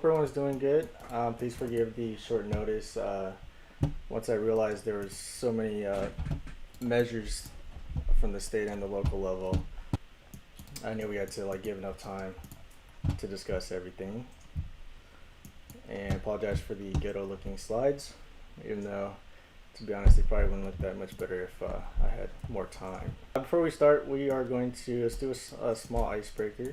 Hope everyone's doing good. Please forgive the short notice. Once I realized there was so many measures from the state and the local level, I knew we had to give enough time to discuss everything. And apologize for the ghetto-looking slides, even though, to be honest, they probably wouldn't look that much better if I had more time. Before we start, we are going to let's do a small icebreaker.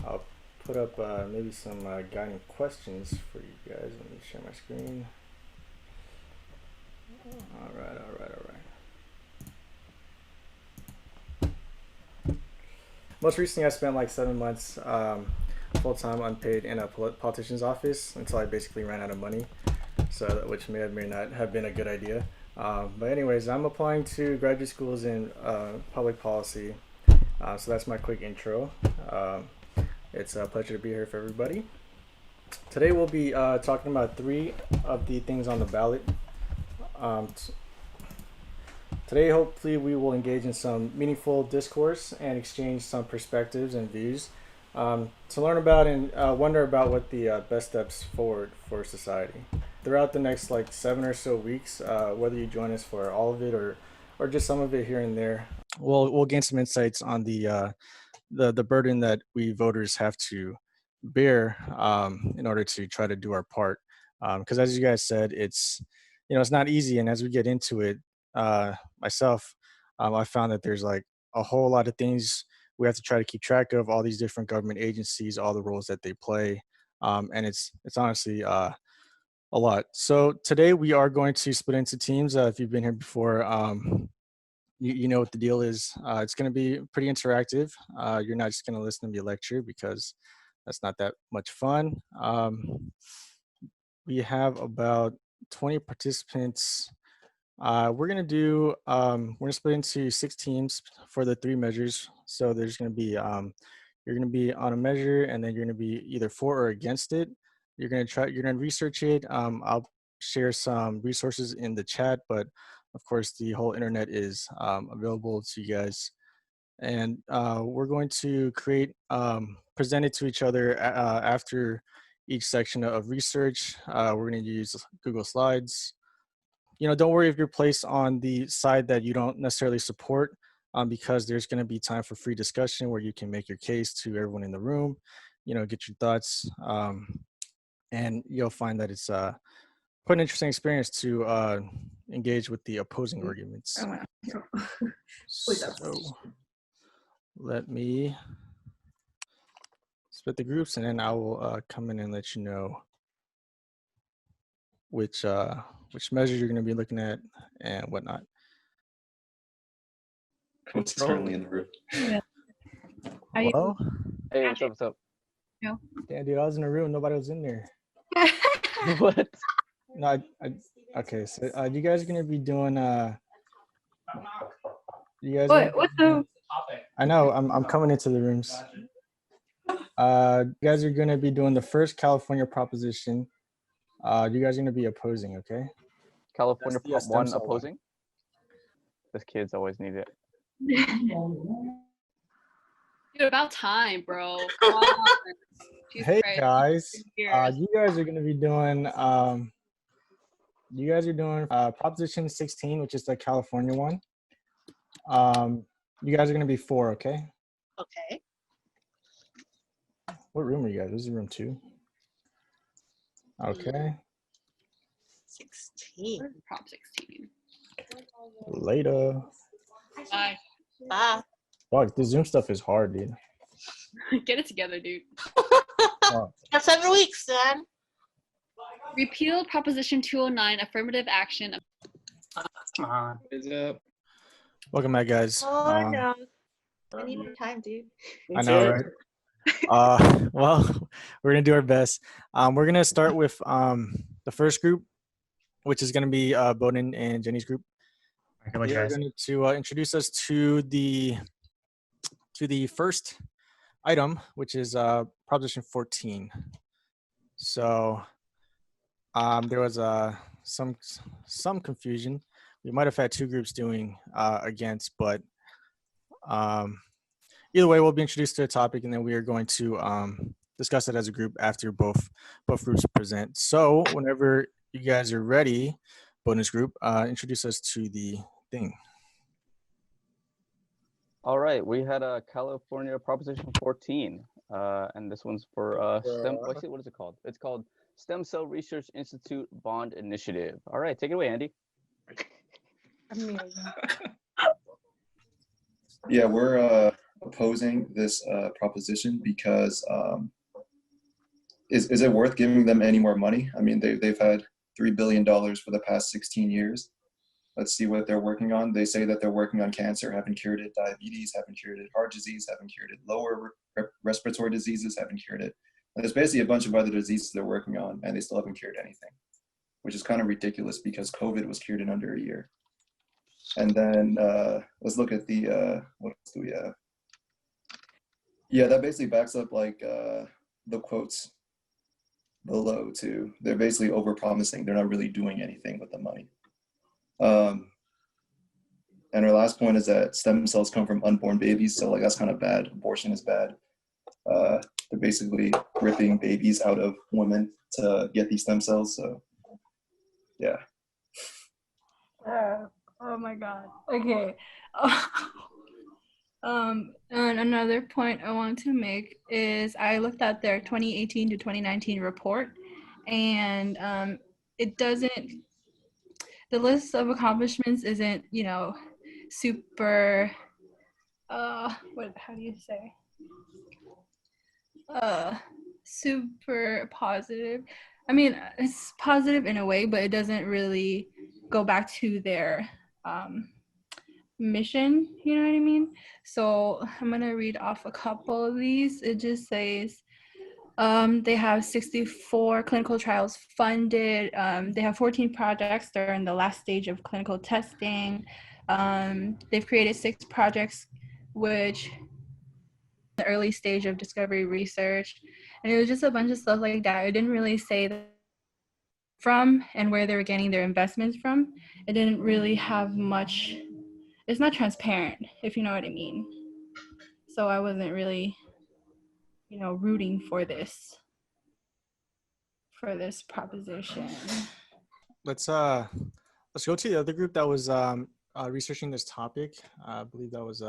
I'll put up maybe some guiding questions for you guys. Let me share my screen. All right. Most recently, I spent like 7 months full-time unpaid in a politician's office until I basically ran out of money, so which may or may not have been a good idea. But anyways, I'm applying to graduate schools in public policy, so that's my quick intro. It's a pleasure to be here for everybody. Today we'll be talking about 3 of the things on the ballot. Today, hopefully, we will engage in some meaningful discourse and exchange some perspectives and views to learn about and wonder about what the best steps forward for society. Throughout the next 7 or so weeks, whether you join us for all of it or just some of it here and there, we'll gain some insights on the burden that we voters have to bear in order to try to do our part. Because as you guys said, it's not easy, and as we get into it, myself, I found that there's a whole lot of things we have to try to keep track of, all these different government agencies, all the roles that they play, and it's honestly a lot. So today we are going to split into teams. If you've been here before, you know what the deal is. It's going to be pretty interactive. You're not just going to listen to me lecture, because that's not that much fun. We have about 20 participants. We're gonna split into 6 teams for the 3 measures. So there's gonna be you're gonna be on a measure, and then you're gonna be either for or against it. You're gonna research it. I'll share some resources in the chat, but of course the whole internet is available to you guys. And we're going to present it to each other after each section of research. We're gonna use Google Slides. Don't worry if you're placed on the side that you don't necessarily support, because there's going to be time for free discussion where you can make your case to everyone in the room, get your thoughts, and you'll find that it's quite an interesting experience to engage with the opposing arguments. So let me split the groups, and then I will come in and let you know which measures you're going to be looking at and whatnot. What's currently in the room? Yeah. Hello? Hey, what's up? No. Damn, dude, I was in the room. Nobody was in there. What? No, okay. So you guys are going to be doing you guys. What the? I know. I'm coming into the rooms. You guys are going to be doing the first California proposition. You guys are going to be opposing, okay? California That's the Prop stem 1 cell opposing? Those kids always need it. Dude, about time, bro. Come on. Jesus Hey Christ. guys, Years. you guys are going to be doing Proposition 16, which is the California one. You guys are going to be for, okay? Okay. What room are you guys? This is room 2. Okay. 16. Prop 16. Later. Bye. Bye. Fuck, the Zoom stuff is hard, dude. Get it together, dude. That's 7 weeks, then. Repeal Proposition 209, affirmative action. Come on. Is up? Welcome back, guys. Oh, no. I need more time, dude. I know, right? Well, we're gonna do our best. We're gonna start with the first group, which is gonna be Bowden and Jenny's group. They are going to introduce us to the first item, which is Proposition 14. So there was some confusion. We might have had 2 groups doing against, but either way, we'll be introduced to the topic, and then we are going to discuss it as a group after both groups present. So whenever you guys are ready, bonus group, introduce us to the thing. All right, we had a California Proposition 14, and this one's for STEM. What is it called? It's called Stem Cell Research Institute Bond Initiative. All right, take it away, Andy. Amazing. Yeah, we're opposing this proposition because is it worth giving them any more money? I mean, they've had $3 billion for the past 16 years. Let's see what they're working on. They say that they're working on cancer, haven't cured it, diabetes, haven't cured it, heart disease, haven't cured it, lower respiratory diseases, haven't cured it. And there's basically a bunch of other diseases they're working on, and they still haven't cured anything, which is kind of ridiculous because COVID was cured in under a year. And then let's look at the, what else do we have? Yeah, that basically backs up like the quotes below too. They're basically over-promising. They're not really doing anything with the money. And our last point is that stem cells come from unborn babies, so like that's kind of bad. Abortion is bad. They're basically ripping babies out of women to get these stem cells. So, yeah. Oh my God. Okay. And another point I want to make is I looked at their 2018 to 2019 report, and it doesn't. The list of accomplishments isn't, super. How do you say? Super positive. I mean, it's positive in a way, but it doesn't really go back to their mission, you know what I mean? So I'm gonna read off a couple of these. It just says they have 64 clinical trials funded. They have 14 projects that are in the last stage of clinical testing. They've created 6 projects which the early stage of discovery research, and it was just a bunch of stuff like that. It didn't really say that from and where they were getting their investments from. It didn't really have much. It's not transparent, if you know what I mean. So I wasn't really, rooting for this proposition. Let's go to the other group that was researching this topic. I believe that was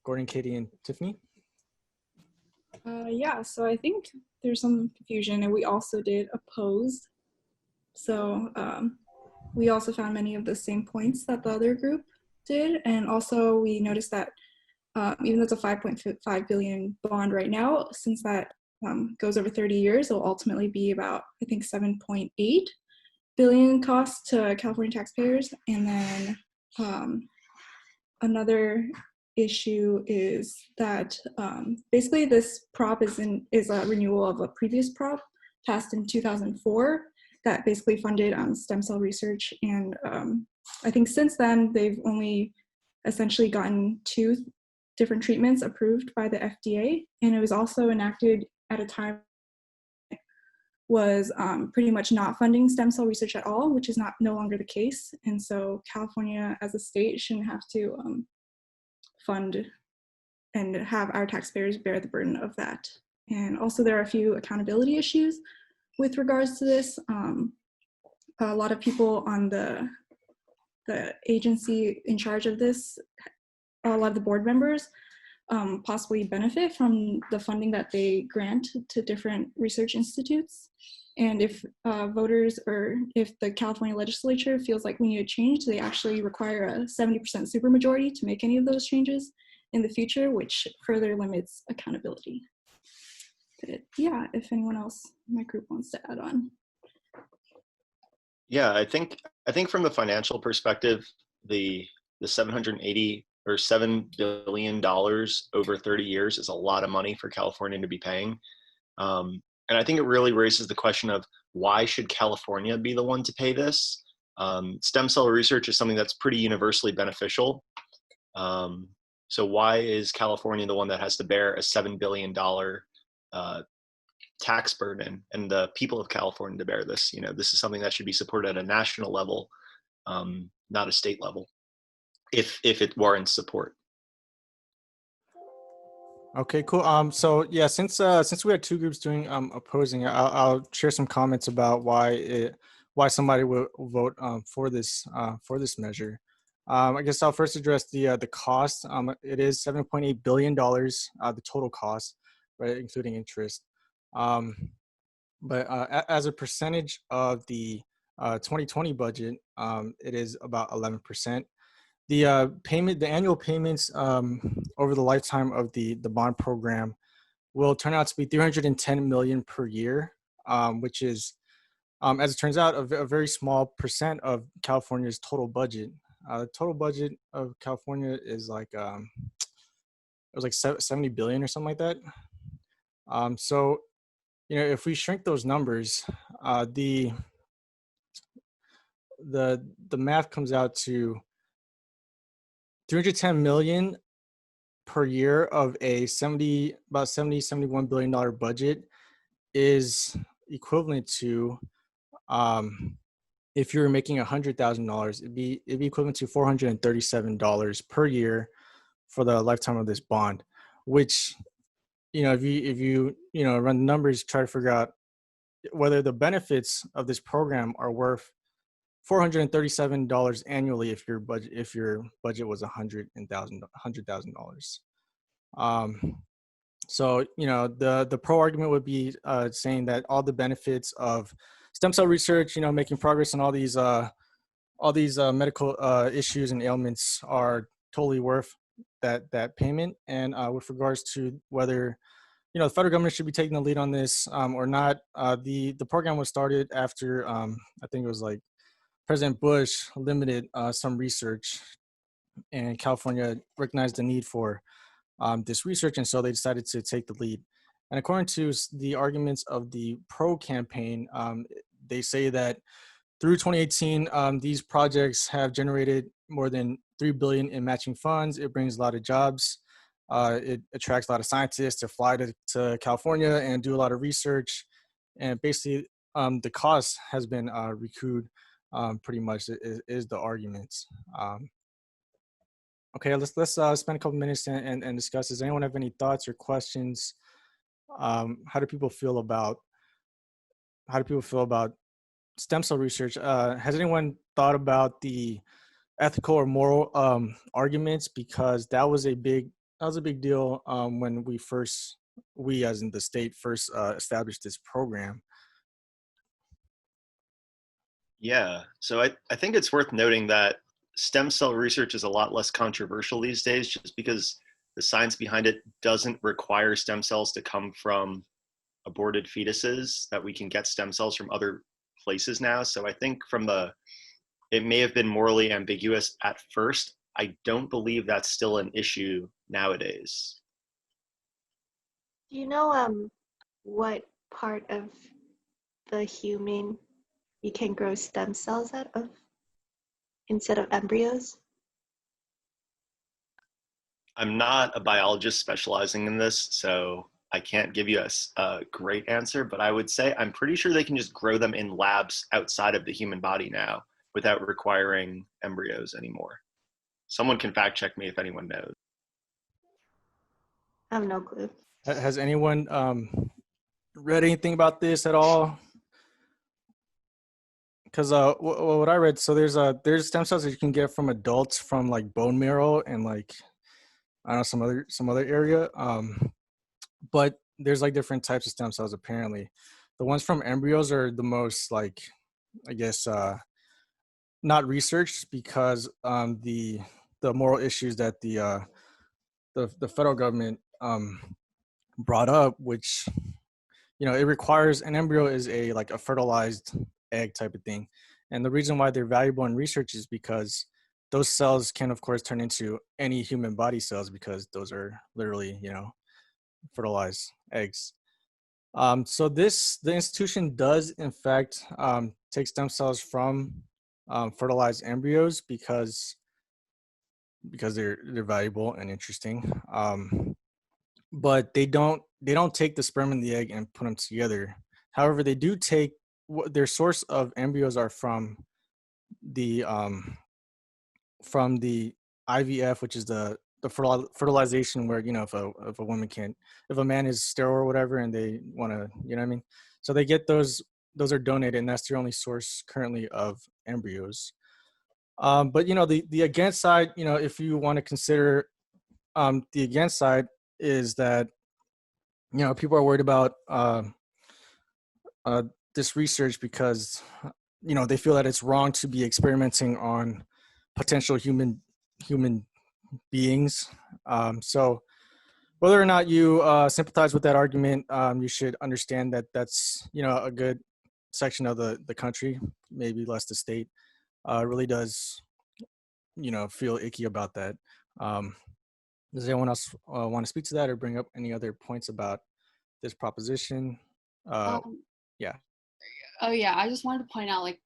Gordon, Katie, and Tiffany. Yeah, so I think there's some confusion, and we also did oppose. So we also found many of the same points that the other group did, and also we noticed that even though it's a 5.5 billion bond right now, since that goes over 30 years, it'll ultimately be about, I think, 7.8 billion cost to California taxpayers. And then another issue is that basically this prop is a renewal of a previous prop passed in 2004 that basically funded stem cell research. And I think since then, they've only essentially gotten 2 different treatments approved by the FDA. And it was also enacted at a time was pretty much not funding stem cell research at all, which is no longer the case. And so California as a state shouldn't have to fund and have our taxpayers bear the burden of that. And also there are a few accountability issues with regards to this. A lot of people on the agency in charge of this, a lot of the board members possibly benefit from the funding that they grant to different research institutes. And if voters or if the California legislature feels like we need a change, they actually require a 70% supermajority to make any of those changes in the future, which further limits accountability. But yeah, if anyone else in my group wants to add on. Yeah, I think from the financial perspective, the 780 or $7 billion over 30 years is a lot of money for California to be paying. And I think it really raises the question of why should California be the one to pay this? Stem cell research is something that's pretty universally beneficial. So why is California the one that has to bear a $7 billion tax burden and the people of California to bear this? This is something that should be supported at a national level, not a state level, if it warrants support. Okay, cool. So yeah, since we had two groups doing opposing, I'll share some comments about why somebody would vote for this measure. I guess I'll first address the cost. It is $7.8 billion, the total cost, right, including interest. Um, but as a percentage of the 2020 budget, it is about 11%. The annual payments over the lifetime of the bond program will turn out to be 310 million per year, which is, as it turns out, a very small percent of California's total budget. The total budget of California is like it was like 70 billion or something like that. So if we shrink those numbers, the the math comes out to 310 million per year of a about 71 billion dollar budget is equivalent to, if you were making $100,000, it'd be equivalent to $437 per year for the lifetime of this bond. Which, if you run the numbers, try to figure out whether the benefits of this program are worth $437 annually if your budget was $100,000. So the pro argument would be saying that all the benefits of stem cell research, making progress on all these medical issues and ailments are totally worth that payment. And with regards to whether the federal government should be taking the lead on this or not, the program was started after I think it was like President Bush limited some research, and California recognized the need for this research, and so they decided to take the lead. And according to the arguments of the pro campaign, they say that through 2018, these projects have generated more than $3 billion in matching funds. It brings a lot of jobs. It attracts a lot of scientists to fly to California and do a lot of research. And basically, the cost has been recouped, pretty much is the arguments. Okay, let's spend a couple minutes and discuss. Does anyone have any thoughts or questions? How do people feel about stem cell research? Has anyone thought about the ethical or moral arguments? Because that was a big deal when we as in the state first established this program. Yeah, so I think it's worth noting that stem cell research is a lot less controversial these days just because the science behind it doesn't require stem cells to come from aborted fetuses, that we can get stem cells from other places now. So I think it may have been morally ambiguous at first. I don't believe that's still an issue nowadays. Do you know what part of the human you can grow stem cells out of instead of embryos? I'm not a biologist specializing in this, so I can't give you a great answer, but I would say I'm pretty sure they can just grow them in labs outside of the human body now without requiring embryos anymore. Someone can fact check me if anyone knows. I have no clue. Has anyone read anything about this at all? Because what I read, so there's stem cells that you can get from adults from like bone marrow and like I don't know some other area, but there's like different types of stem cells apparently. The ones from embryos are the most like, I guess, not researched because the moral issues that the federal government brought up, which it requires an embryo is a fertilized egg type of thing, and the reason why they're valuable in research is because those cells can of course turn into any human body cells because those are literally fertilized eggs. So the institution does in fact take stem cells from fertilized embryos because they're valuable and interesting. But they don't take the sperm and the egg and put them together. However, they do take their source of embryos are from the IVF, which is the fertilization where, you know, if a woman can't, if a man is sterile or whatever and they want to, you know what I mean? So they get those are donated, and that's their only source currently of embryos. But you know, the against side, you know, if you want to consider the against side is that, you know, people are worried about this research because, you know, they feel that it's wrong to be experimenting on potential human beings. So whether or not you sympathize with that argument, you should understand that that's, you know, a good section of the country, maybe less the state, really does, you know, feel icky about that. Does anyone else want to speak to that or bring up any other points about this proposition? Yeah. Oh yeah, I just wanted to point out, like,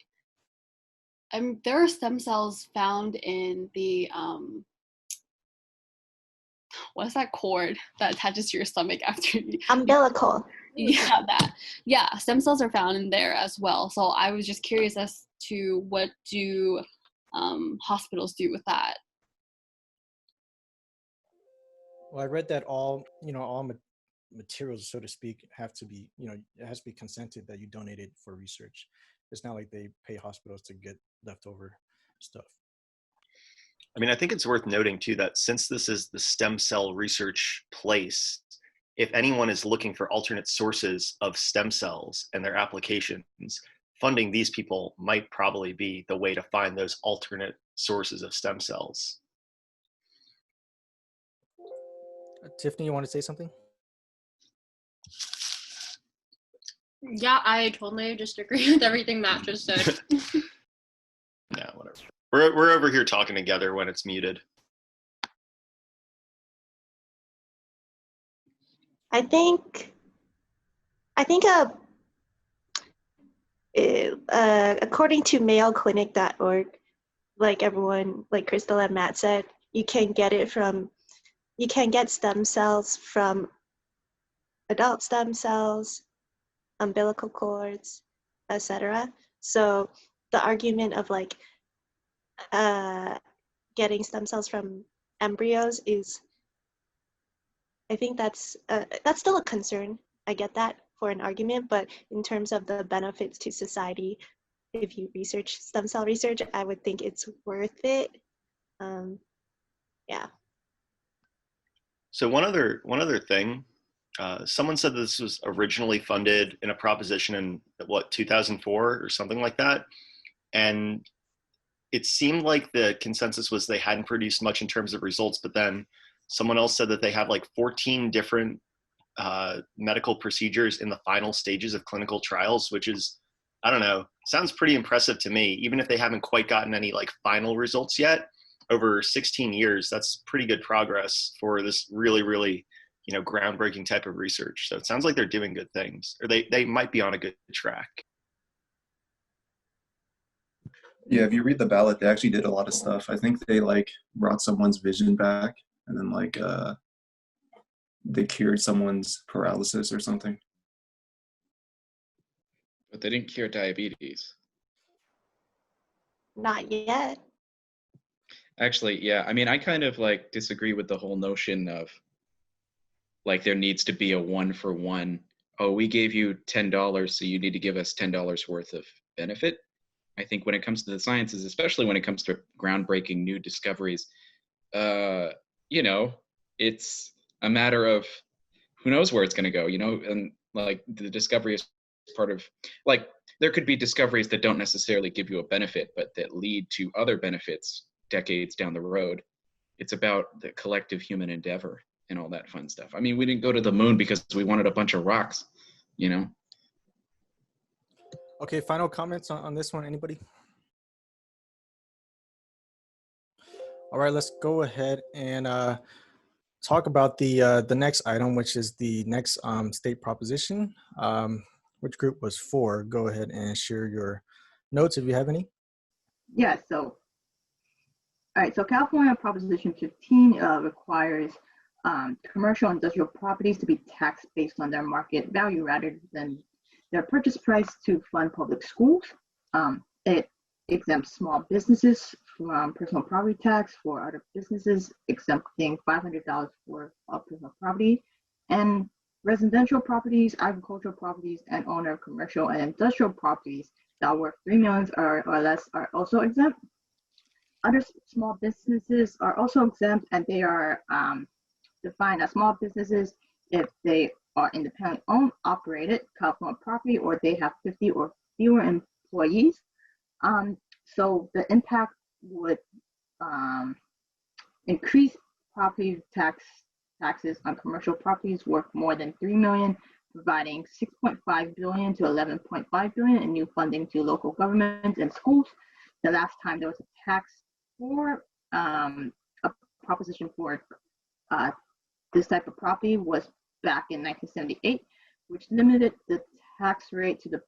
there are stem cells found in the what's that cord that attaches to your stomach after you Umbilical. yeah, that. Yeah, stem cells are found in there as well. So I was just curious as to what do hospitals do with that. Well, I read that all, you know, all materials, so to speak, have to be, you know, it has to be consented that you donate it for research. It's not like they pay hospitals to get leftover stuff. I mean, I think it's worth noting too that since this is the stem cell research place, if anyone is looking for alternate sources of stem cells and their applications, funding these people might probably be the way to find those alternate sources of stem cells. Tiffany, you want to say something? Yeah, I totally just agree with everything Matt just said. Yeah, whatever. We're over here talking together when it's muted. I think according to mayoclinic.org, like everyone, like Crystal and Matt said, you can get stem cells from adult stem cells, umbilical cords, etc. So the argument of like getting stem cells from embryos is, I think that's still a concern. I get that for an argument, but in terms of the benefits to society, if you research stem cell research, I would think it's worth it. Yeah. So one other thing, someone said this was originally funded in a proposition in 2004 or something like that, and it seemed like the consensus was they hadn't produced much in terms of results, but then someone else said that they have like 14 different medical procedures in the final stages of clinical trials, which is, I don't know, sounds pretty impressive to me, even if they haven't quite gotten any like final results yet. Over 16 years, that's pretty good progress for this really, really, you know, groundbreaking type of research. So it sounds like they're doing good things, or they might be on a good track. Yeah, if you read the ballot, they actually did a lot of stuff. I think they like brought someone's vision back, and then like they cured someone's paralysis or something. But they didn't cure diabetes. Not yet. Actually, yeah. I mean, I kind of like disagree with the whole notion of like there needs to be a 1-for-1. Oh, we gave you $10, so you need to give us $10 worth of benefit. I think when it comes to the sciences, especially when it comes to groundbreaking new discoveries, you know, it's a matter of who knows where it's going to go, you know, and like the discovery is part of, like, there could be discoveries that don't necessarily give you a benefit, but that lead to other benefits decades down the road. It's about the collective human endeavor and all that fun stuff. I mean, we didn't go to the moon because we wanted a bunch of rocks, you know? Okay, final comments on this one, anybody? All right, let's go ahead and talk about the next item, which is the next state proposition. Which group was for? Go ahead and share your notes if you have any. Yeah, so, all right, so California Proposition 15 requires commercial and industrial properties to be taxed based on their market value rather than their purchase price to fund public schools. It exempts small businesses from personal property tax for other businesses, exempting $500 for all personal property, and residential properties, agricultural properties, and owner of commercial and industrial properties that are worth $3 million or less are also exempt. Other small businesses are also exempt, and they are defined as small businesses if they are independently owned, operated, California property, or they have 50 or fewer employees. So the impact would increase property taxes on commercial properties worth more than $3 million, providing $6.5 billion to $11.5 billion in new funding to local governments and schools. The last time there was a tax for a proposition for this type of property was back in 1978, which limited the tax rate to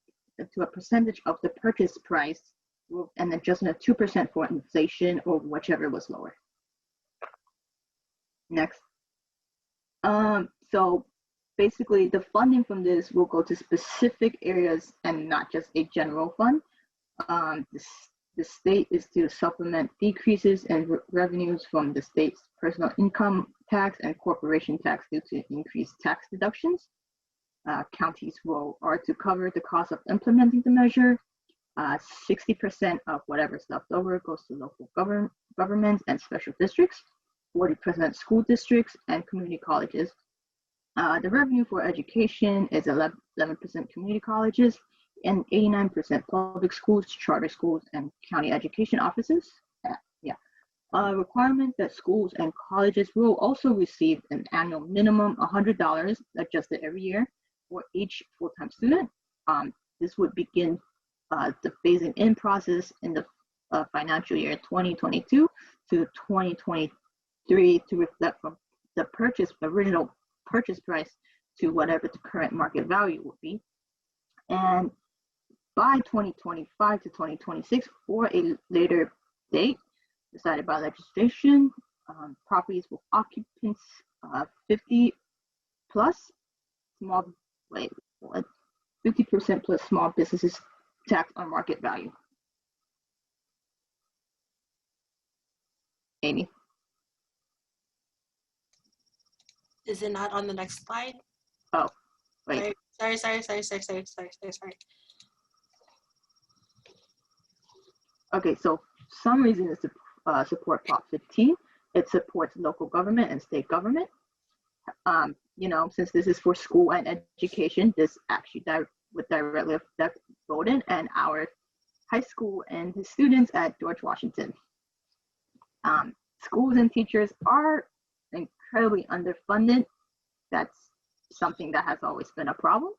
a percentage of the purchase price and adjustment of 2% for inflation or whichever was lower. Next. So basically the funding from this will go to specific areas and not just a general fund. The state is to supplement decreases in revenues from the state's personal income tax and corporation tax due to increased tax deductions. Counties are to cover the cost of implementing the measure. 60% of whatever's left over goes to local governments and special districts, 40% school districts and community colleges. The revenue for education is 11% community colleges and 89% public schools, charter schools, and county education offices. Requirement that schools and colleges will also receive an annual minimum $100 adjusted every year for each full-time student. This would begin the phasing in process in the financial year 2022 to 2023 to reflect from the original purchase price to whatever the current market value would be. And by 2025 to 2026, or a later date decided by legislation, properties with occupants 50 plus 50% plus small businesses tax on market value. Amy. Is it not on the next slide? Oh, wait. Sorry. Okay, so some reason is to support Prop 15. It supports local government and state government. Since this is for school and education, this actually would directly affect Bowdoin and our high school and the students at George Washington. Schools and teachers are incredibly underfunded. That's something that has always been a problem.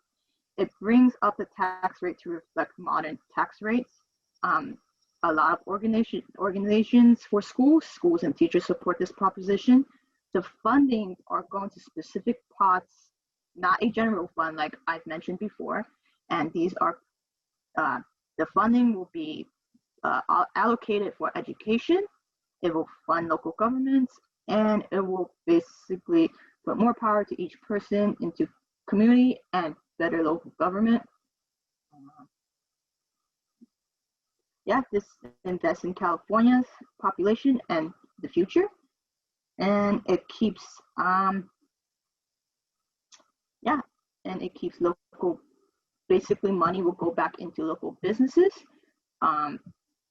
It brings up the tax rate to reflect modern tax rates. A lot of organizations for schools and teachers support this proposition. The funding are going to specific pots, not a general fund like I've mentioned before. And these are, the funding will be allocated for education. It will fund local governments, and it will basically put more power to each person into community and better local government. This invests in California's population and the future, and it keeps local. Basically, money will go back into local businesses,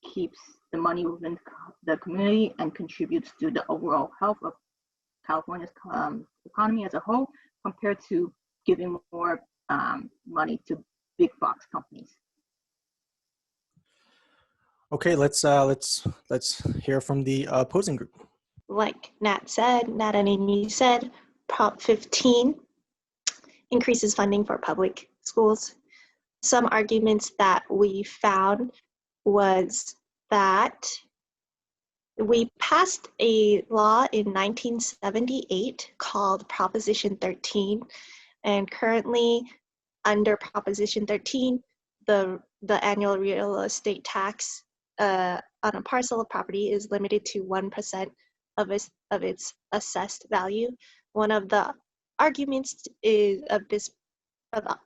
keeps the money within the community, and contributes to the overall health of California's economy as a whole, compared to giving more money to big box companies. Okay, let's hear from the opposing group. Like Nat and Amy said, Prop 15 increases funding for public schools. Some arguments that we found was that we passed a law in 1978 called Proposition 13, and currently under Proposition 13, the annual real estate tax on a parcel of property is limited to 1% of its assessed value. One of the arguments of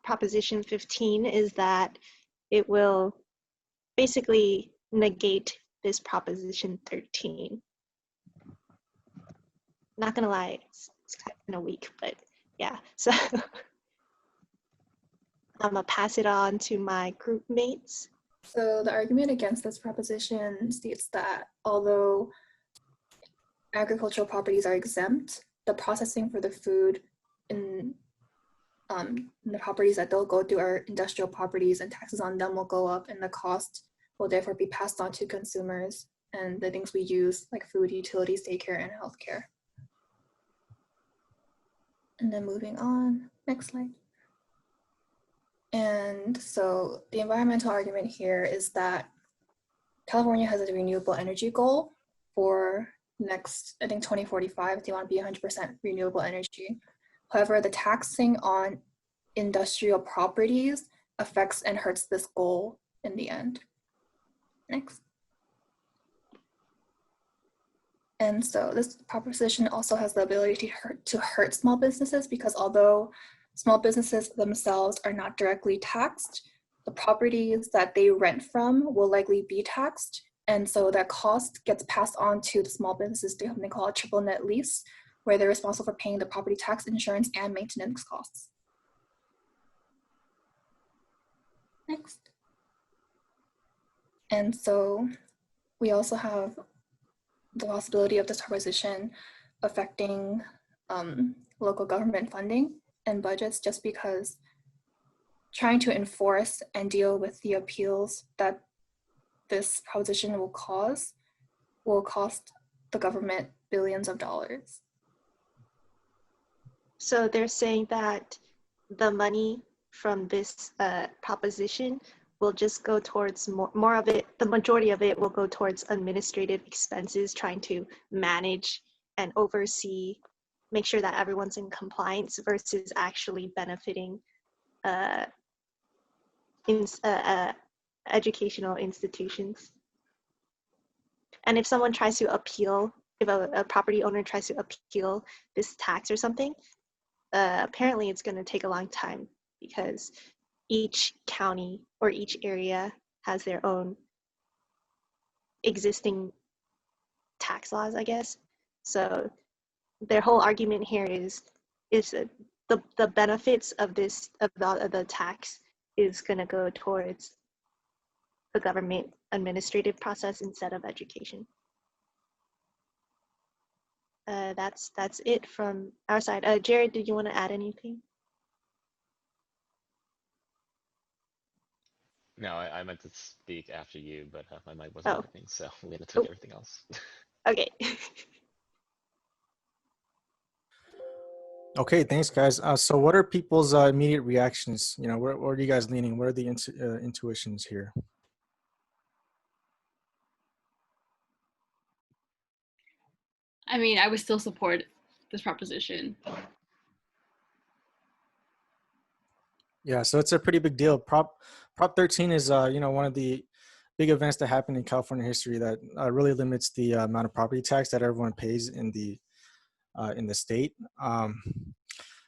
Proposition 15 is that it will basically negate this Proposition 13? Not gonna lie, it's kind of weak, but yeah. So I'm gonna pass it on to my group mates. So the argument against this proposition states that although agricultural properties are exempt, the processing for the food in the properties that they'll go through are industrial properties, and taxes on them will go up, and the cost will therefore be passed on to consumers and the things we use like food, utilities, daycare, and healthcare. And then moving on, next slide. And so the environmental argument here is that California has a renewable energy goal for next, I think 2045, they want to be 100% renewable energy. However, the taxing on industrial properties affects and hurts this goal in the end. Next. And so this proposition also has the ability to hurt small businesses, because although small businesses themselves are not directly taxed, the properties that they rent from will likely be taxed. And so that cost gets passed on to the small businesses through something called a triple net lease, where they're responsible for paying the property tax, insurance, and maintenance costs. Next. And so we also have the possibility of this proposition affecting local government funding and budgets, just because trying to enforce and deal with the appeals that this proposition will cost the government billions of dollars. So they're saying that the money from this proposition will just go towards more of it, the majority of it will go towards administrative expenses, trying to manage and oversee, make sure that everyone's in compliance, versus actually benefiting educational institutions. And if someone tries to appeal, if a property owner tries to appeal this tax or something, apparently it's going to take a long time, because each county or each area has their own existing tax laws, I guess. So their whole argument here is the benefits of this, of the tax, is going to go towards the government administrative process instead of education. That's it from our side. Jared, did you want to add anything? No, I meant to speak after you, but my mic wasn't working, so Lena took everything else. Okay. Okay, thanks, guys. So what are people's immediate reactions? You know, where are you guys leaning? What are the intuitions here? I mean, I would still support this proposition. Yeah, so it's a pretty big deal. Prop 13 is, one of the big events that happened in California history that really limits the amount of property tax that everyone pays in the state.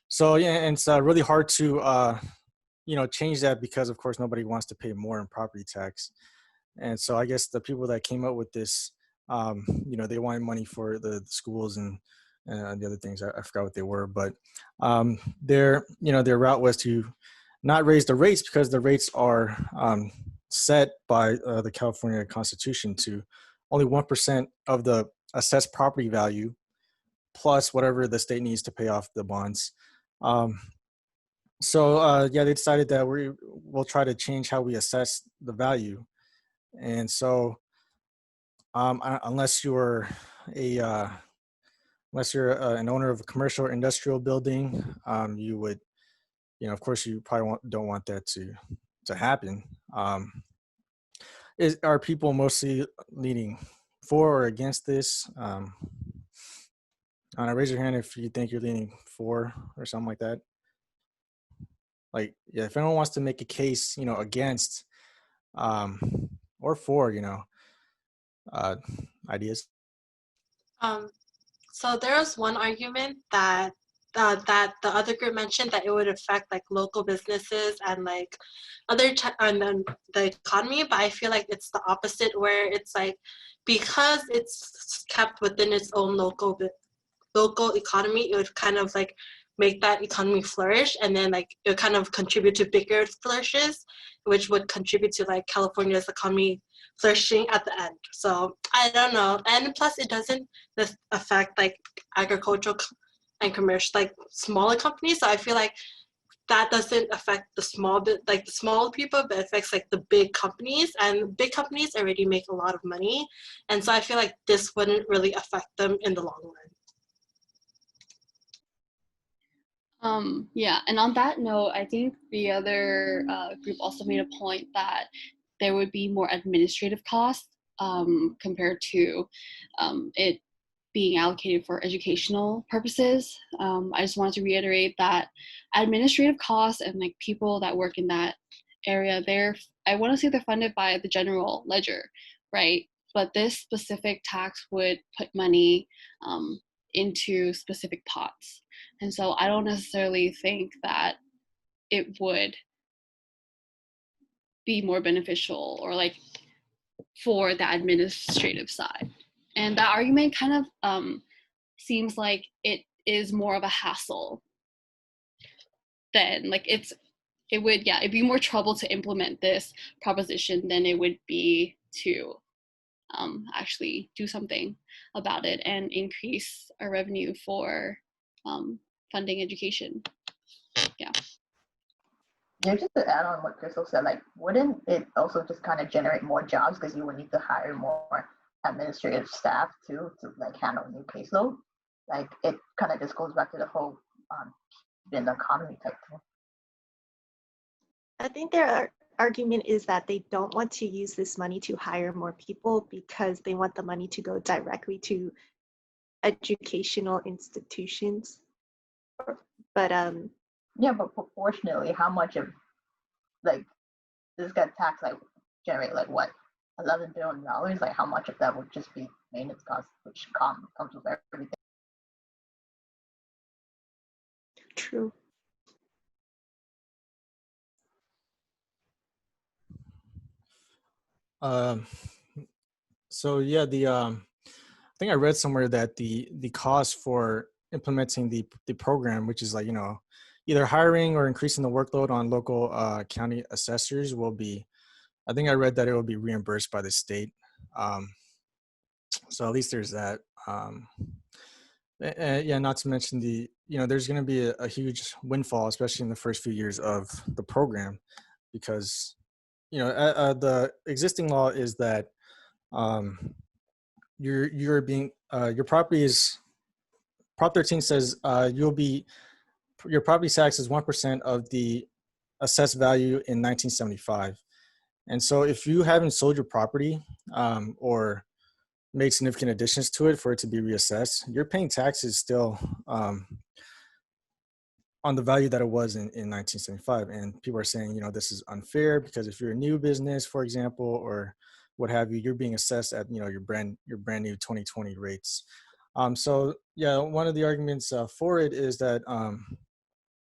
So yeah, and it's really hard to change that, because of course nobody wants to pay more in property tax. And so I guess the people that came up with this, they wanted money for the schools and the other things. I forgot what they were, but their route was to not raise the rates, because the rates are set by the California Constitution to only 1% of the assessed property value, plus whatever the state needs to pay off the bonds. So they decided that we'll try to change how we assess the value. And so unless you're an owner of a commercial or industrial building, you would, of course, you probably don't want that to happen. Are people mostly leaning for or against this? Raise your hand if you think you're leaning for or something like that. Like, yeah, if anyone wants to make a case, against or for, ideas. So there's one argument that that the other group mentioned that it would affect like local businesses and like and then the economy, but I feel like it's the opposite, where it's like because it's kept within its own local economy, it would kind of like make that economy flourish, and then like it would kind of contribute to bigger flourishes, which would contribute to like California's economy flourishing at the end. So I don't know, and plus it doesn't affect like agricultural and commercial, like smaller companies. So I feel like that doesn't affect the small bit, like the small people, but it affects like the big companies, and big companies already make a lot of money, and so I feel like this wouldn't really affect them in the long run. Yeah, and on that note, I think the other group also made a point that there would be more administrative costs compared to it being allocated for educational purposes. I just wanted to reiterate that administrative costs and like people that work in that area, I want to say they're funded by the general ledger, right? But this specific tax would put money into specific pots. And so I don't necessarily think that it would be more beneficial or like for the administrative side. And that argument kind of seems like it is more of a hassle than like it'd be more trouble to implement this proposition than it would be to actually do something about it and increase our revenue for funding education. Yeah. Yeah, just to add on what Crystal said, like, wouldn't it also just kind of generate more jobs because you would need to hire more administrative staff too to like handle new caseload? Like, it kind of just goes back to the whole in the economy type thing. I think their argument is that they don't want to use this money to hire more people because they want the money to go directly to educational institutions. But yeah, but proportionally, how much of like this got tax like generate like what $11 billion? Like, how much of that would just be maintenance costs, which comes with everything? True. So yeah, I think I read somewhere that the cost for implementing the program, which is like, either hiring or increasing the workload on local county assessors, will be, I think I read that it will be reimbursed by the state. So at least there's that. Yeah, not to mention there's going to be a huge windfall, especially in the first few years of the program, because the existing law is that you're being your property is Prop 13 says your property tax is 1% of the assessed value in 1975, and so if you haven't sold your property or made significant additions to it for it to be reassessed, you're paying taxes still on the value that it was in 1975. And people are saying, this is unfair because if you're a new business, for example, or what have you, you're being assessed at, your brand new 2020 rates. So yeah, one of the arguments for it is that,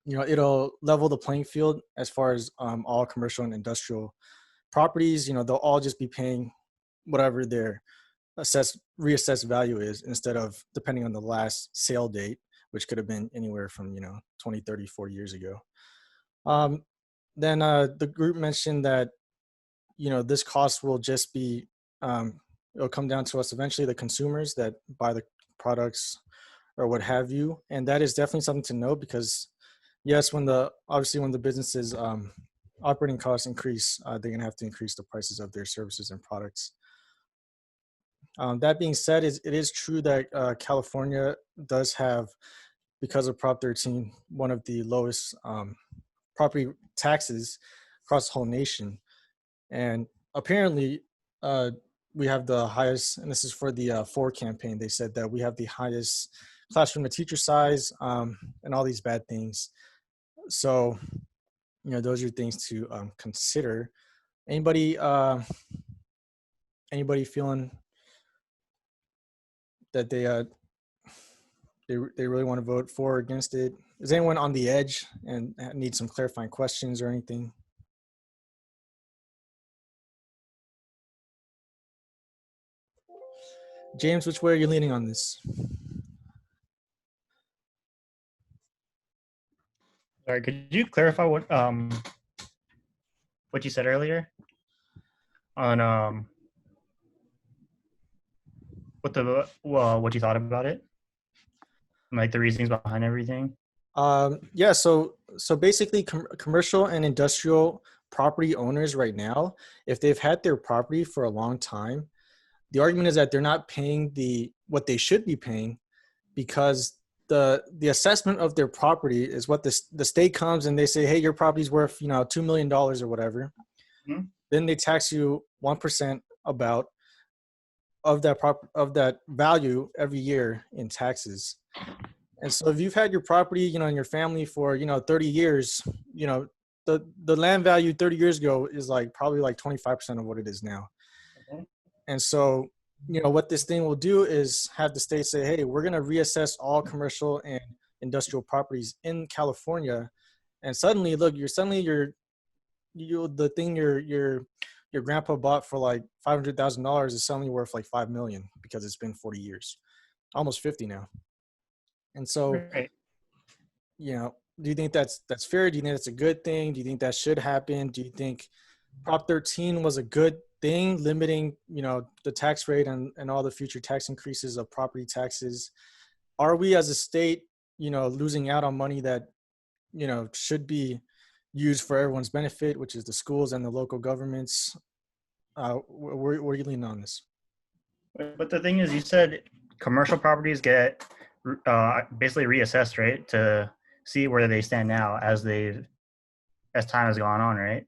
it'll level the playing field as far as all commercial and industrial properties. They'll all just be paying whatever their reassessed value is, instead of depending on the last sale date, which could have been anywhere from 20, 30, 40 years ago. Then the group mentioned that this cost will just be it'll come down to us eventually, the consumers that buy the products or what have you. And that is definitely something to note, because yes, when the businesses operating costs increase, they're going to have to increase the prices of their services and products. That being said, it is true that California does have, because of Prop 13, one of the lowest property taxes across the whole nation. And apparently, we have the highest, and this is for the FOR campaign, they said that we have the highest classroom to teacher size and all these bad things. So, those are things to consider. Anybody feeling that they they really want to vote for or against it? Is anyone on the edge and need some clarifying questions or anything? James, which way are you leaning on this? Sorry, could you clarify what you said earlier on what you thought about it, and, like the reasons behind everything? Yeah, so basically commercial and industrial property owners right now, if they've had their property for a long time, the argument is that they're not paying what they should be paying, because the assessment of their property is what the state comes and they say, hey, your property's worth $2 million or whatever. Mm-hmm. Then they tax you 1% about of that value every year in taxes. And so if you've had your property, in your family for 30 years, the land value 30 years ago is probably 25% of what it is now. Okay. And so what this thing will do is have the state say, hey, we're going to reassess all commercial and industrial properties in California. And suddenly, look, the thing your grandpa bought for $500,000 is suddenly worth $5 million because it's been 40 years, almost 50 now. And so, Right. do you think that's fair? Do you think that's a good thing? Do you think that should happen? Do you think Prop 13 was a good thing, limiting, the tax rate and all the future tax increases of property taxes? Are we as a state, losing out on money that, should be used for everyone's benefit, which is the schools and the local governments? Where are you leaning on this? But the thing is, you said commercial properties get basically reassessed, right, to see where they stand now as time has gone on, right?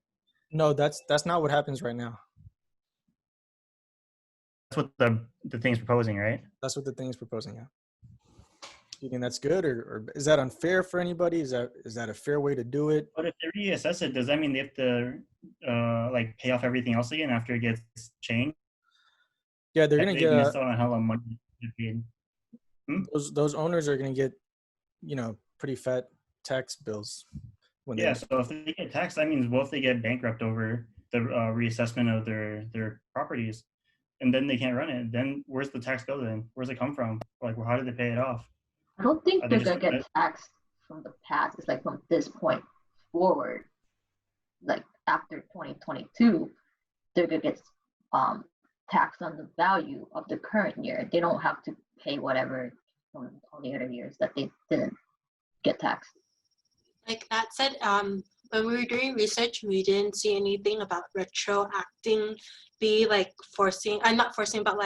No, that's not what happens right now. That's what the thing's proposing, right? That's what the thing is proposing. Yeah. Do you think that's good, or is that unfair for anybody? Is that a fair way to do it? But if they reassess it, does that mean they have to pay off everything else again after it gets changed? Yeah, they're gonna get a hell of money paid. Those owners are gonna get pretty fat tax bills. So if they get taxed, that means both they get bankrupt over the reassessment of their properties, and then they can't run it. Then where's the tax go then? Where's it come from? How did they pay it off? I don't think they're gonna get taxed from the past. It's from this point forward, after 2022, they're gonna get taxed on the value of the current year. They don't have to pay whatever from all the other years that they didn't get taxed. Like that said, when we were doing research, we didn't see anything about retroacting be forcing, not forcing, but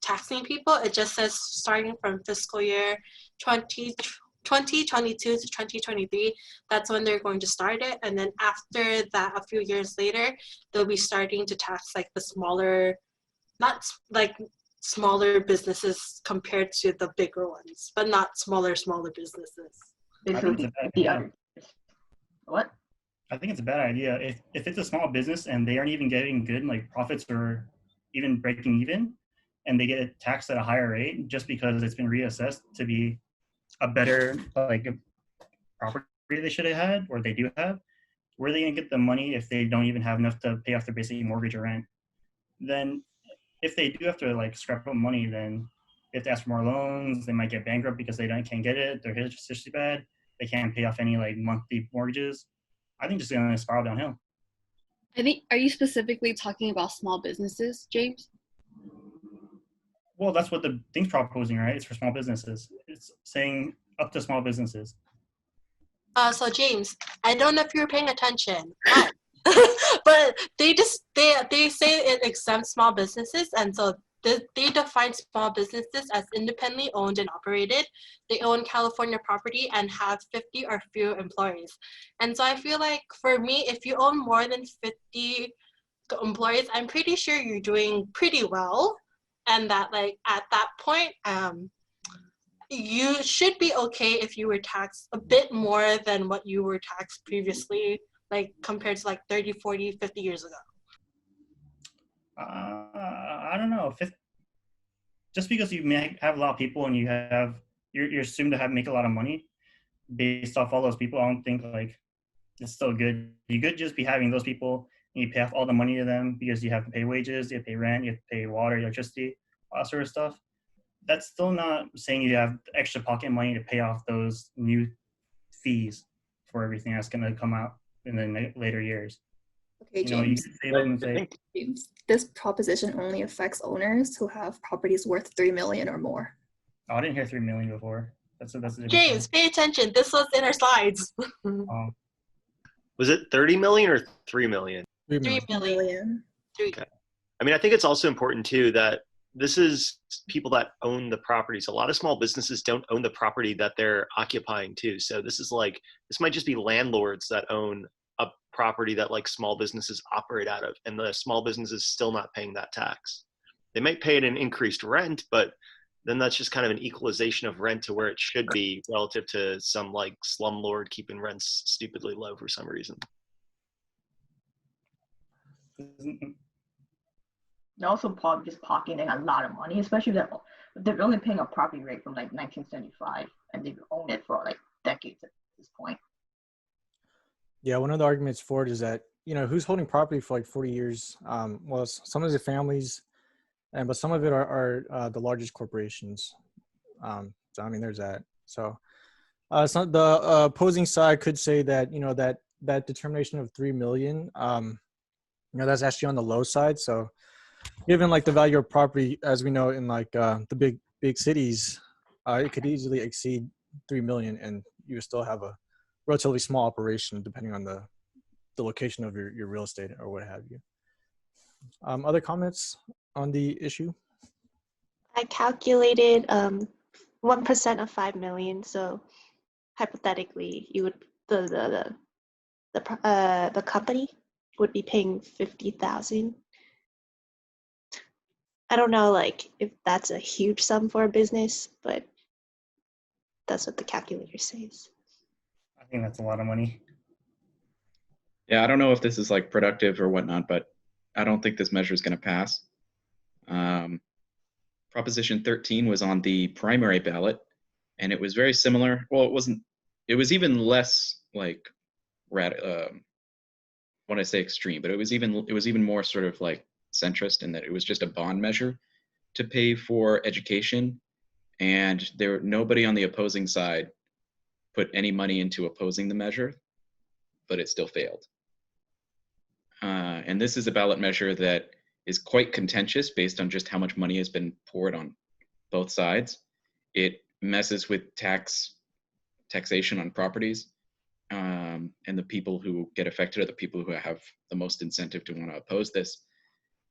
taxing people. It just says starting from fiscal year 2022 to 2023, that's when they're going to start it. And then after that, a few years later, they'll be starting to tax the smaller, not smaller businesses compared to the bigger ones, but not smaller businesses. What? I think it's a bad idea. If it's a small business and they aren't even getting good profits or even breaking even, and they get taxed at a higher rate just because it's been reassessed to be a better property they should have had or they do have, where are they gonna get the money if they don't even have enough to pay off their basic mortgage or rent? Then if they do have to scrap up money, then they have to ask for more loans. They might get bankrupt because they can't get it. Their history's bad. They can't pay off any monthly mortgages. I think just going to spiral downhill. Are you specifically talking about small businesses, James? Well, that's what the thing's proposing, right? It's for small businesses. It's saying up to small businesses. So James, I don't know if you were paying attention, but they say it exempts small businesses, and so they define small businesses as independently owned and operated. They own California property and have 50 or fewer employees. And so I feel for me, if you own more than 50 employees, I'm pretty sure you're doing pretty well. And that at that point, you should be okay if you were taxed a bit more than what you were taxed previously, compared to 30, 40, 50 years ago. I don't know. Just because you may have a lot of people and you have you're assumed to make a lot of money based off all those people. I don't think like it's still good. You could just be having those people and you pay off all the money to them because you have to pay wages, you have to pay rent, you have to pay water, electricity, all that sort of stuff. That's still not saying you have extra pocket money to pay off those new fees for everything that's going to come out in the later years. Okay, You know, you James. can save them and say, James, this proposition only affects owners who have properties worth 3 million or more. oh, I didn't hear 3 million before. That's a different James, pay attention. This was in our slides. Was it 30 million or 3 million? 3 million. Okay. I mean, I think it's also important too that this is people that own the properties. A lot of small businesses don't own the property that they're occupying too. So this might just be landlords that own a property that like small businesses operate out of, and the small business is still not paying that tax. They might pay an increased rent, but then that's just kind of an equalization of rent to where it should be relative to some like slumlord keeping rents stupidly low for some reason. They're also probably just pocketing a lot of money, especially if they're only paying a property rate from like 1975 and they've owned it for like decades at this point. Yeah, one of the arguments for it is that, you know, who's holding property for like 40 years? Well, some of the families, but some of it are the largest corporations. So, I mean, there's that. So the opposing side could say that, you know, that determination of 3 million, you know, that's actually on the low side. So given like the value of property, as we know in like the big cities, it could easily exceed 3 million and you would still have a relatively small operation depending on the location of your real estate or what have you. Other comments on the issue? I calculated 1% of 5 million. So hypothetically, you would the company would be paying 50,000. I don't know, like if that's a huge sum for a business, but that's what the calculator says. I think that's a lot of money. Yeah, I don't know if this is like productive or whatnot, but I don't think this measure is going to pass. Proposition 13 was on the primary ballot, and it was very similar. Well, it wasn't. It was even less like when I say extreme, but it was even more sort of like centrist in that it was just a bond measure to pay for education, and nobody on the opposing side put any money into opposing the measure, but it still failed. And this is a ballot measure that is quite contentious based on just how much money has been poured on both sides. It messes with taxation on properties, and the people who get affected are the people who have the most incentive to want to oppose this.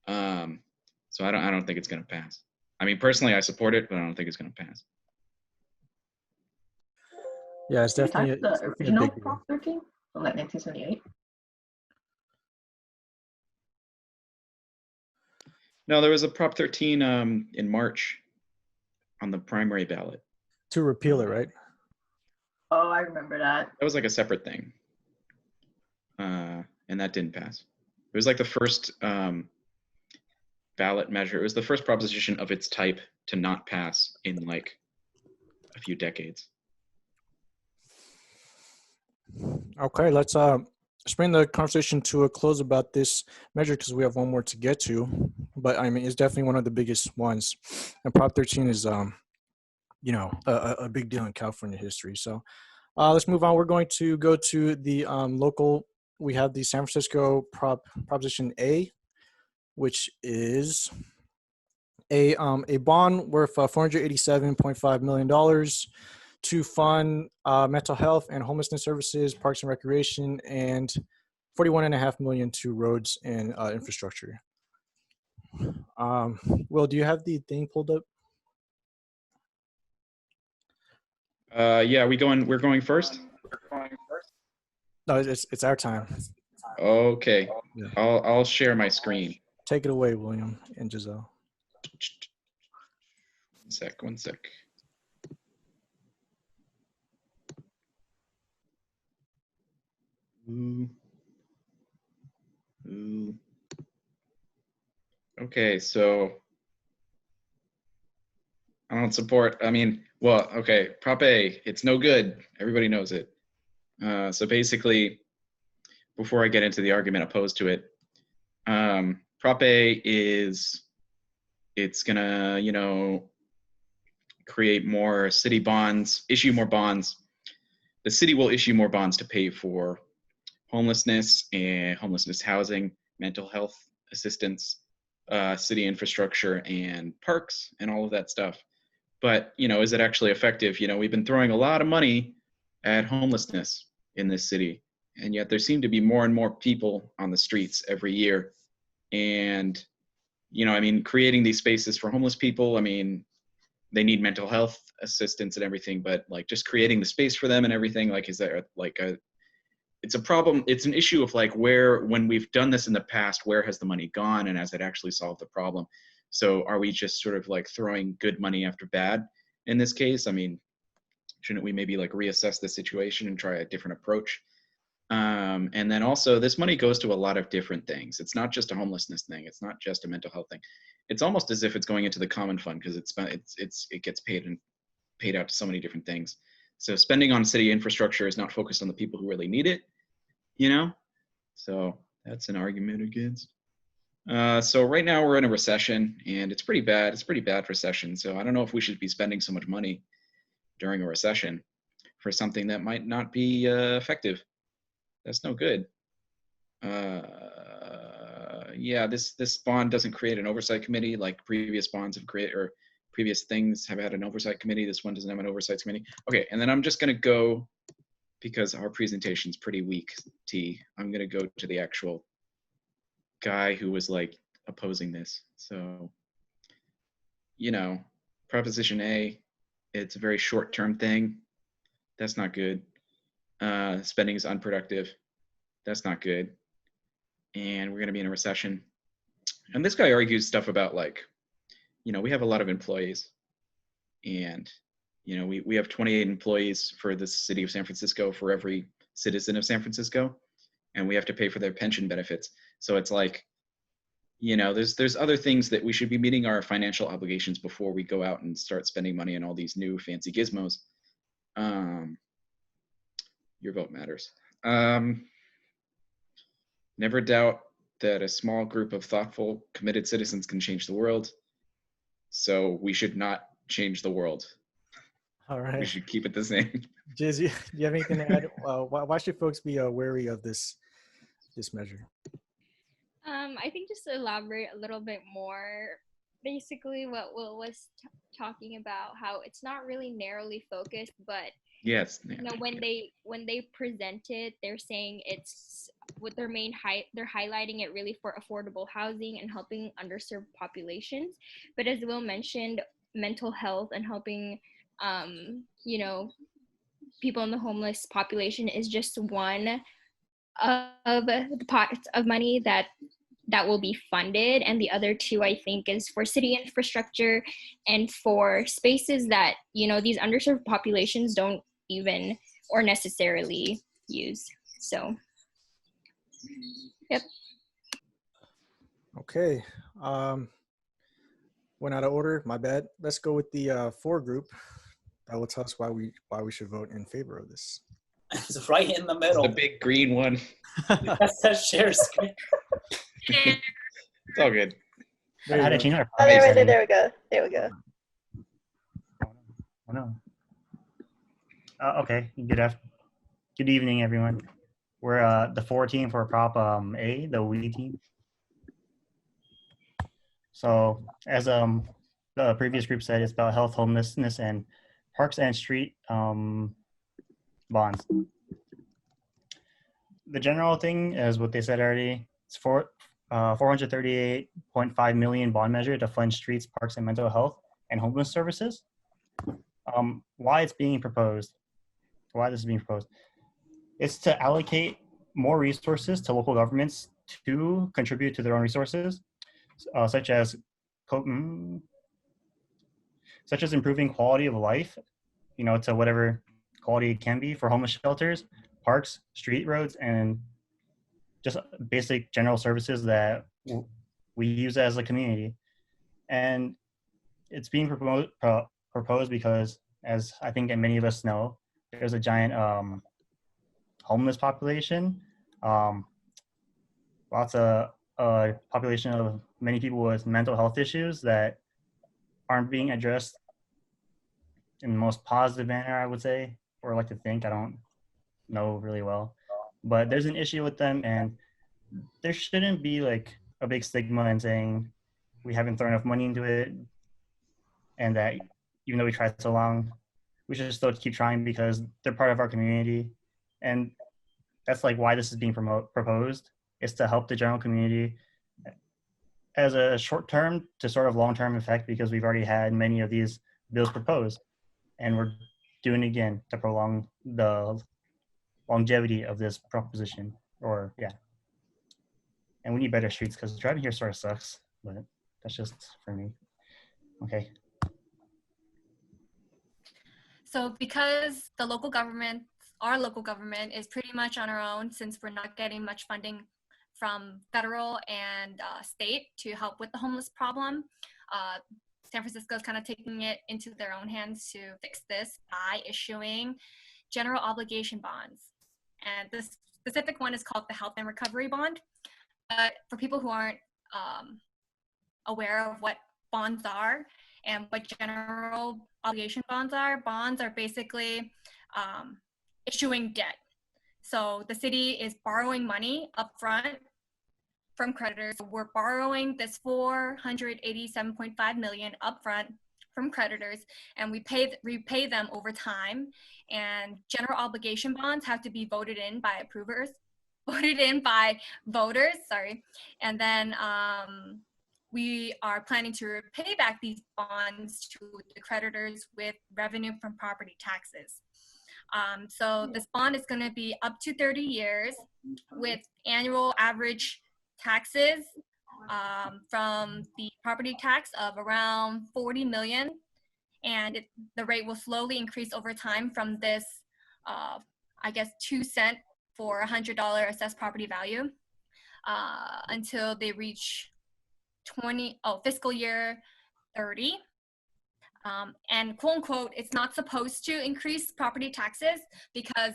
So I don't think it's going to pass. I mean, personally, I support it, but I don't think it's going to pass. Yeah, it's definitely the original Prop 13 from like 1978. No, there was a Prop 13 in March on the primary ballot. To repeal it, right? Oh, I remember that. That was like a separate thing. And that didn't pass. It was like the first ballot measure. It was the first proposition of its type to not pass in like a few decades. Okay, let's bring the conversation to a close about this measure because we have one more to get to. But I mean, it's definitely one of the biggest ones. And Prop 13 is, you know, a big deal in California history. So let's move on. We're going to go to the local. We have the San Francisco Proposition A, which is a bond worth $487.5 million to fund mental health and homelessness services, parks and recreation, and $41.5 million to roads and infrastructure. Will, do you have the thing pulled up? Yeah, we're going first? No, it's our time. Okay, Yeah. I'll share my screen. Take it away, William and Giselle. One sec. Okay, so I don't support. I mean, Well, okay, Prop A, it's no good. Everybody knows it. So basically, before I get into the argument opposed to it, Prop A is, it's gonna, create more city bonds, issue more bonds. The city will issue more bonds to pay for homelessness and homelessness housing, mental health assistance, city infrastructure, and parks, and all of that stuff. But, is it actually effective? We've been throwing a lot of money at homelessness in this city, and yet there seem to be more and more people on the streets every year. And, creating these spaces for homeless people, they need mental health assistance and everything, but like just creating the space for them and everything, like, is there like it's a problem. It's an issue of like when we've done this in the past, where has the money gone, and has it actually solved the problem? So are we just sort of like throwing good money after bad in this case? Shouldn't we maybe like reassess the situation and try a different approach? And then also, this money goes to a lot of different things. It's not just a homelessness thing. It's not just a mental health thing. It's almost as if it's going into the common fund, because it gets paid out to so many different things. So spending on city infrastructure is not focused on the people who really need it, So that's an argument against. So right now we're in a recession, and it's pretty bad. It's a pretty bad recession. So I don't know if we should be spending so much money during a recession for something that might not be effective. That's no good. Yeah, this bond doesn't create an oversight committee like previous bonds have created, or previous things have had an oversight committee. This one doesn't have an oversight committee. Okay, and then I'm just going to go, because our presentation's pretty weak, I'm going to go to the actual guy who was like opposing this. So, Proposition A, it's a very short-term thing. That's not good. Spending is unproductive. That's not good. And we're going to be in a recession. And this guy argues stuff about like, we have a lot of employees, and, we have 28 employees for the city of San Francisco for every citizen of San Francisco, and we have to pay for their pension benefits. So it's like, there's other things that we should be meeting our financial obligations before we go out and start spending money on all these new fancy gizmos. Your vote matters. Never doubt that a small group of thoughtful, committed citizens can change the world. So we should not change the world. All right. We should keep it the same. Jiz, do you have anything to add? Why should folks be wary of this measure? I think just to elaborate a little bit more, basically what Will was talking about, how it's not really narrowly focused, but yes, when they present it, they're saying it's with their they're highlighting it really for affordable housing and helping underserved populations. But as Will mentioned, mental health and helping people in the homeless population is just one of the pots of money that will be funded, and the other two I think is for city infrastructure and for spaces that these underserved populations don't even or necessarily use. So yep. Okay, went out of order, my bad. Let's go with the for group. That will tell us why we should vote in favor of this. It's right in the middle. The big green one. That's that share screen. It's all good. I had to change our there we go. There we go. Oh, no. Okay. Good evening, everyone. We're the 4 team for Prop A, the we team. So as the previous group said, it's about health, homelessness, and parks and street bonds. The general thing is what they said already. It's 438.5 million bond measure to fund streets, parks, and mental health and homeless services. Why it's being proposed? Why this is being proposed? It's to allocate more resources to local governments to contribute to their own resources, such as improving quality of life, to whatever quality it can be for homeless shelters, parks, street roads, and just basic general services that we use as a community. And it's being proposed because as I think many of us know, there's a giant homeless population. Lots of population of many people with mental health issues that aren't being addressed in the most positive manner, I would say, or like to think. I don't know really well, but there's an issue with them, and there shouldn't be like a big stigma in saying we haven't thrown enough money into it, and that even though we tried so long, we should still keep trying because they're part of our community, and that's like why this is being proposed, is to help the general community as a short term to sort of long term effect, because we've already had many of these bills proposed, and we're doing it again to prolong the longevity of this proposition. Or yeah, and we need better streets because driving here sort of sucks, but that's just for me. Okay. So because the local government, our local government is pretty much on our own, since we're not getting much funding from federal and state to help with the homeless problem, San Francisco is kind of taking it into their own hands to fix this by issuing general obligation bonds. And this specific one is called the Health and Recovery Bond. But for people who aren't aware of what bonds are and what general obligation bonds are basically issuing debt. So the city is borrowing money upfront from creditors. We're borrowing this $487.5 million upfront from creditors, and we repay them over time. And general obligation bonds have to be voted in by voters, sorry. And then we are planning to repay back these bonds to the creditors with revenue from property taxes. So this bond is going to be up to 30 years with annual average taxes from the property tax of around 40 million. And the rate will slowly increase over time from this, I guess, 2 cents for $100 assessed property value until they reach fiscal year 30. And quote unquote, it's not supposed to increase property taxes because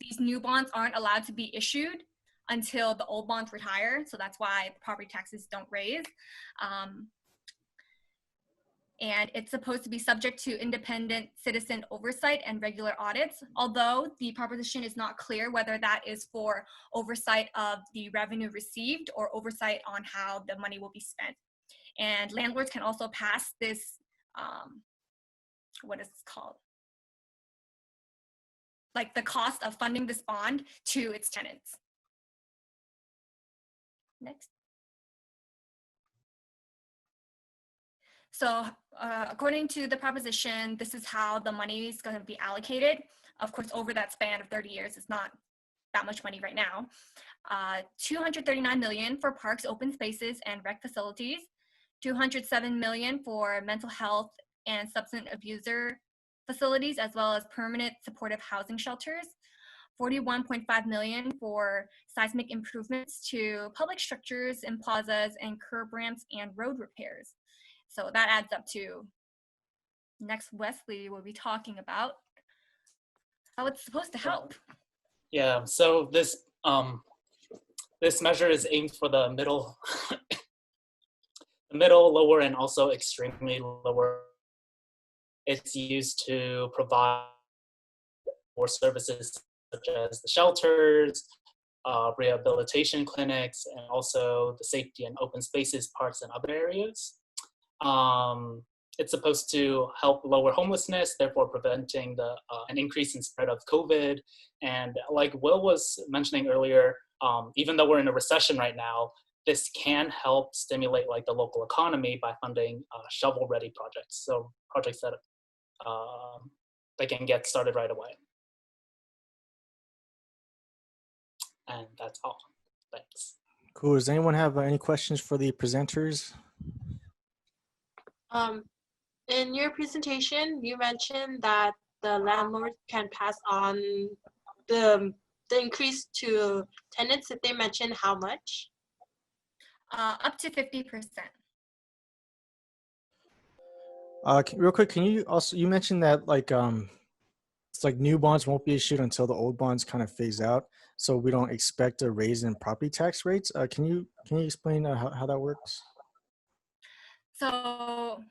these new bonds aren't allowed to be issued until the old bonds retire. So that's why the property taxes don't raise. And it's supposed to be subject to independent citizen oversight and regular audits, although the proposition is not clear whether that is for oversight of the revenue received or oversight on how the money will be spent. And landlords can also pass this, what is it called? Like the cost of funding this bond to its tenants. Next. So according to the proposition, this is how the money is going to be allocated. Of course, over that span of 30 years, it's not that much money right now. $239 million for parks, open spaces, and rec facilities. $207 million for mental health and substance abuser facilities, as well as permanent supportive housing shelters. $41.5 million for seismic improvements to public structures and plazas and curb ramps and road repairs. So that adds up to, next Wesley will be talking about how it's supposed to help. Yeah, so this this measure is aimed for the middle, lower, and also extremely lower. It's used to provide more services such as the shelters, rehabilitation clinics, and also the safety and open spaces, parks, and other areas. It's supposed to help lower homelessness, therefore preventing an increase in spread of COVID. And like Will was mentioning earlier, even though we're in a recession right now, this can help stimulate like the local economy by funding shovel-ready projects. So projects that they can get started right away. And that's all. Thanks. Cool. Does anyone have any questions for the presenters? In your presentation, you mentioned that the landlord can pass on the increase to tenants. Did they mention how much? Up to 50%. Real quick, can you also, you mentioned that like it's like new bonds won't be issued until the old bonds kind of phase out, so we don't expect a raise in property tax rates. Can you explain how that works? So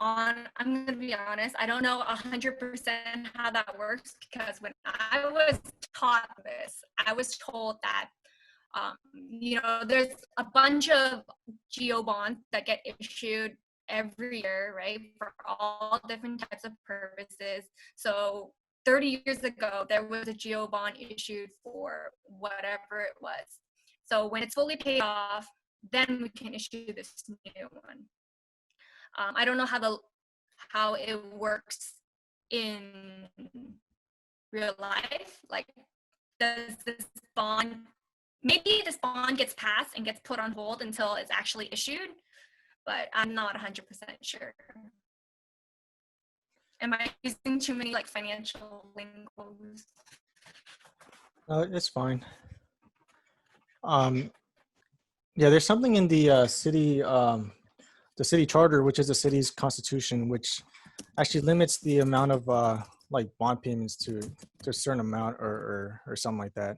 I'm gonna be honest, I don't know 100% how that works because when I was taught this, I was told that there's a bunch of geo bonds that get issued every year, right, for all different types of purposes. So 30 years ago, there was a geo bond issued for whatever it was. So when it's fully paid off, then we can issue this new one. I don't know how it works in real life. Like, does this bond, maybe this bond gets passed and gets put on hold until it's actually issued, but I'm not 100% sure. Am I using too many like financial lingos? It's fine. Yeah, there's something in the city charter, which is the city's constitution, which actually limits the amount of like bond payments to a certain amount or something like that.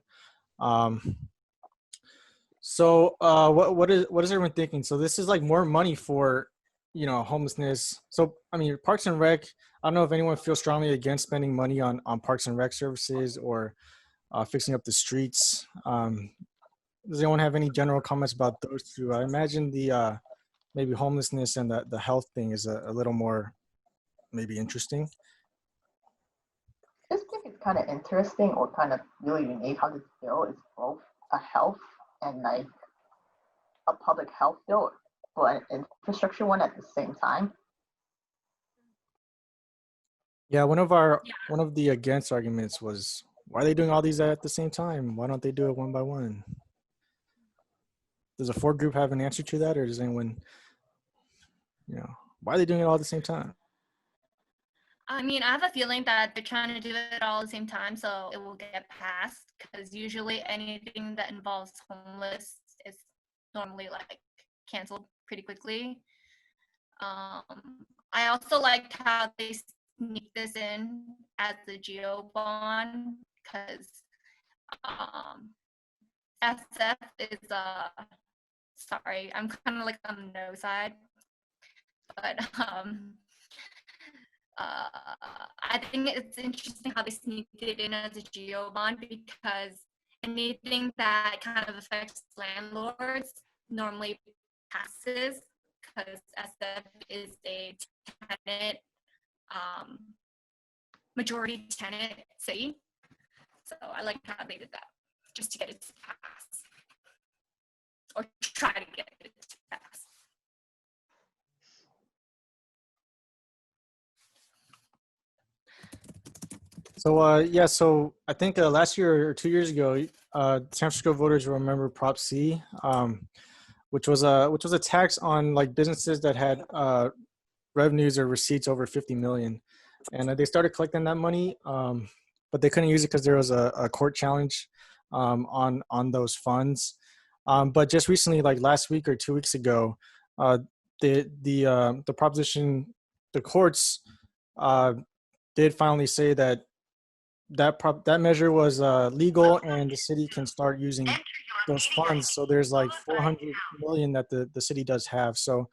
So what is everyone thinking? So this is like more money for homelessness. So I mean, Parks and Rec. I don't know if anyone feels strongly against spending money on Parks and Rec services or fixing up the streets. Does anyone have any general comments about those two? I imagine the maybe homelessness and the health thing is a little more maybe interesting. I just think it's kind of interesting or kind of really unique how this bill is both a health and like a public health bill, but an infrastructure one at the same time. Yeah, one of the against arguments was, why are they doing all these at the same time? Why don't they do it one by one? Does a four group have an answer to that, or does anyone, why are they doing it all at the same time? I mean, I have a feeling that they're trying to do it all at the same time so it will get passed, because usually anything that involves homeless is normally like canceled pretty quickly. I also liked how they sneak this in as the geo bond, because SF is sorry, I'm kind of like on the no side, but I think it's interesting how they sneaked it in as a geo bond, because anything that kind of affects landlords normally passes, because SF is a tenant, majority tenant city. So I like how they did that, just to get it to pass, or try to get it to pass. So yeah, so I think last year or 2 years ago, San Francisco voters will remember Prop C, which was a tax on like businesses that had revenues or receipts over 50 million, and they started collecting that money, but they couldn't use it because there was a court challenge on those funds. But just recently, like last week or 2 weeks ago, the proposition, the courts did finally say that that measure was legal, and the city can start using those funds. So there's like 400 million that the city does have. So,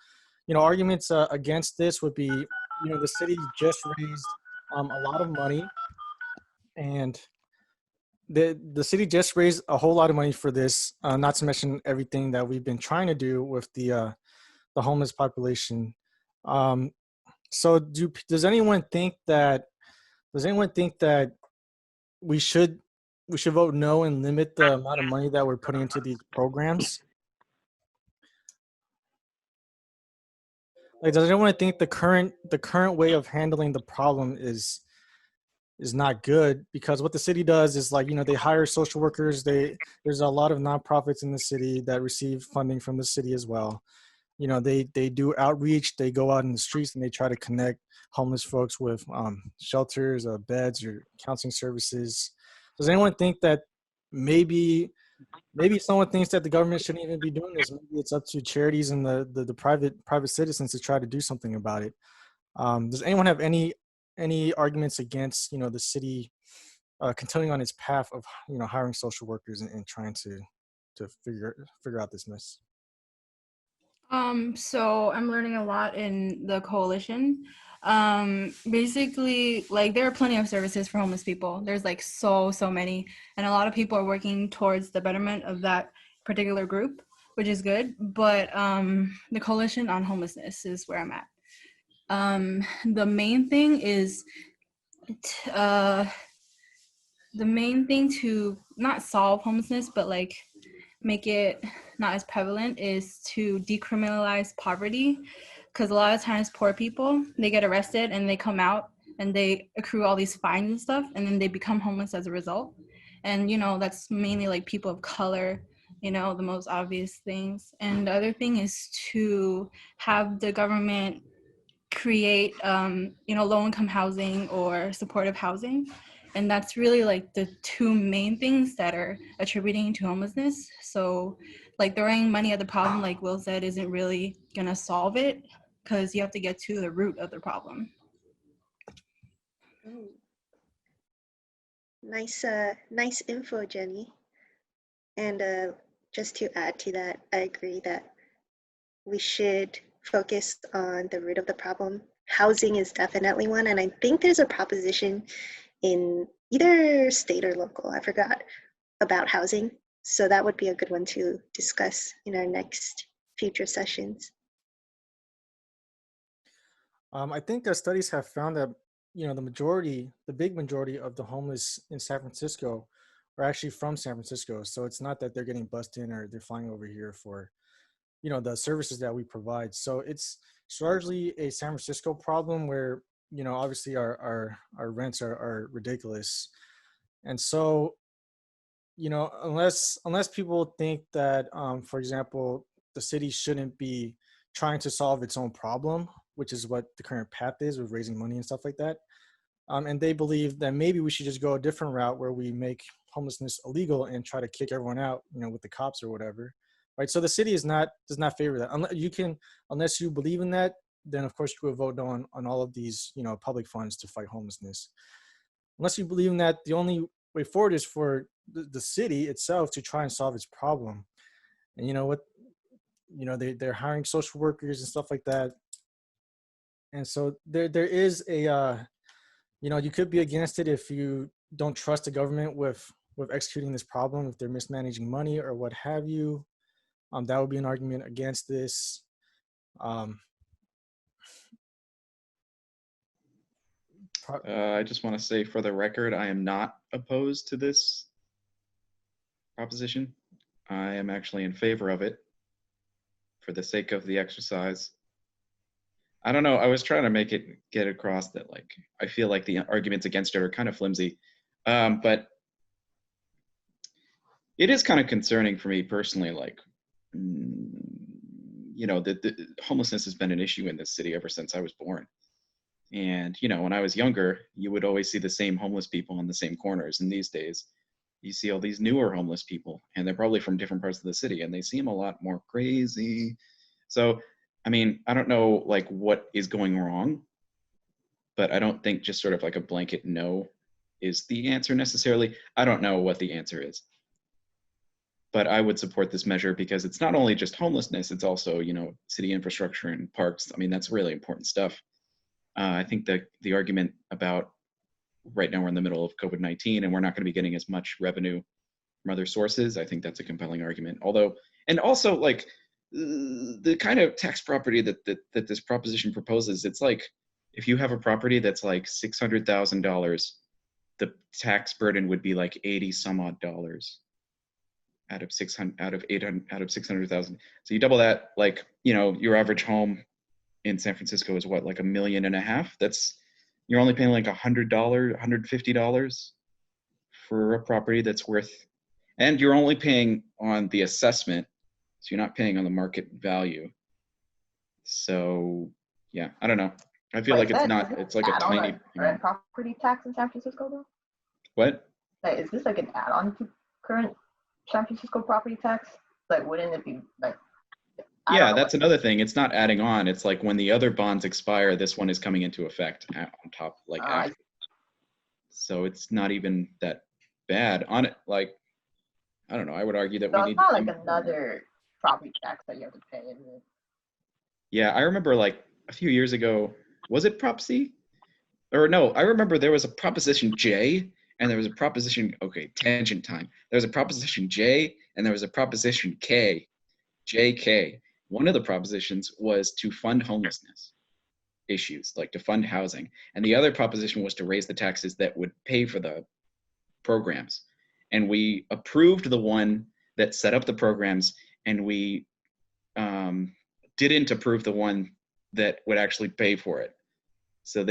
arguments against this would be, the city just raised a lot of money, and the city just raised a whole lot of money for this. Not to mention everything that we've been trying to do with the homeless population. So does anyone think that we should vote no and limit the amount of money that we're putting into these programs? Like, does anyone think the current way of handling the problem is not good? Because what the city does is, like, they hire social workers. There's a lot of nonprofits in the city that receive funding from the city as well. They do outreach. They go out in the streets and they try to connect homeless folks with shelters, beds, or counseling services. Does anyone think that maybe someone thinks that the government shouldn't even be doing this? Maybe it's up to charities and the private citizens to try to do something about it. Does anyone have any arguments against the city continuing on its path of hiring social workers and trying to figure out this mess? So I'm learning a lot in the coalition. Basically, like there are plenty of services for homeless people. There's like so many, and a lot of people are working towards the betterment of that particular group, which is good. But the coalition on homelessness is where I'm at. The main thing is the main thing to not solve homelessness, but like make it not as prevalent is to decriminalize poverty, because a lot of times poor people, they get arrested and they come out and they accrue all these fines and stuff, and then they become homeless as a result. And that's mainly like people of color, the most obvious things. And the other thing is to have the government create low-income housing or supportive housing, and that's really like the two main things that are attributing to homelessness. So like throwing money at the problem, like Will said, isn't really gonna solve it, because you have to get to the root of the problem. Oh. Nice info, Jenny. And just to add to that, I agree that we should focus on the root of the problem. Housing is definitely one, and I think there's a proposition in either state or local, I forgot, about housing. So that would be a good one to discuss in our next future sessions. I think studies have found that the big majority of the homeless in San Francisco are actually from San Francisco. So it's not that they're getting bussed in or they're flying over here for the services that we provide. So it's largely a San Francisco problem where obviously our rents are ridiculous, and so unless people think that for example the city shouldn't be trying to solve its own problem, which is what the current path is with raising money and stuff like that, and they believe that maybe we should just go a different route where we make homelessness illegal and try to kick everyone out with the cops or whatever, right? So the city does not favor that. Unless you believe in that, then of course you would vote on all of these public funds to fight homelessness. Unless you believe in that, the only way forward is for the city itself to try and solve its problem. And they're hiring social workers and stuff like that. And so there is a you could be against it if you don't trust the government with executing this problem, if they're mismanaging money or what have you. That would be an argument against this. I just want to say for the record, I am not opposed to this proposition. I am actually in favor of it for the sake of the exercise. I don't know. I was trying to get across that, like, I feel like the arguments against it are kind of flimsy, but it is kind of concerning for me personally. Like, the homelessness has been an issue in this city ever since I was born. And, when I was younger, you would always see the same homeless people on the same corners. And these days, you see all these newer homeless people, and they're probably from different parts of the city, and they seem a lot more crazy. So, I mean, I don't know, like, what is going wrong, but I don't think just sort of like a blanket no is the answer necessarily. I don't know what the answer is. But I would support this measure because it's not only just homelessness, it's also, city infrastructure and parks. I mean, that's really important stuff. I think that the argument about right now we're in the middle of COVID-19 and we're not going to be getting as much revenue from other sources, I think that's a compelling argument. Although, and also like the kind of tax property that this proposition proposes, it's like if you have a property that's like $600,000, the tax burden would be like 80 some odd dollars out of 600,000. So you double that, like, your average home in San Francisco is what, like $1.5 million? That's, you're only paying like $100, $150 for a property that's worth, and you're only paying on the assessment, so you're not paying on the market value. So yeah, I don't know. I feel like it's not, it's like a tiny rent property tax in San Francisco though? What? Like, is this like an add-on to current San Francisco property tax? Like, wouldn't it be like Yeah, that's another thing. It's not adding on. It's like when the other bonds expire, this one is coming into effect on top, like after. So it's not even that bad on it. Like, I don't know. I would argue that So we it's need. not like another property tax that you have to pay, is it? Yeah, I remember like a few years ago. Was it Prop C? Or no, I remember there was a Proposition J and there was a Proposition. Okay, tangent time. There was a Proposition J and there was a Proposition K. JK. One of the propositions was to fund homelessness issues, like to fund housing. And the other proposition was to raise the taxes that would pay for the programs. And we approved the one that set up the programs, and we didn't approve the one that would actually pay for it. So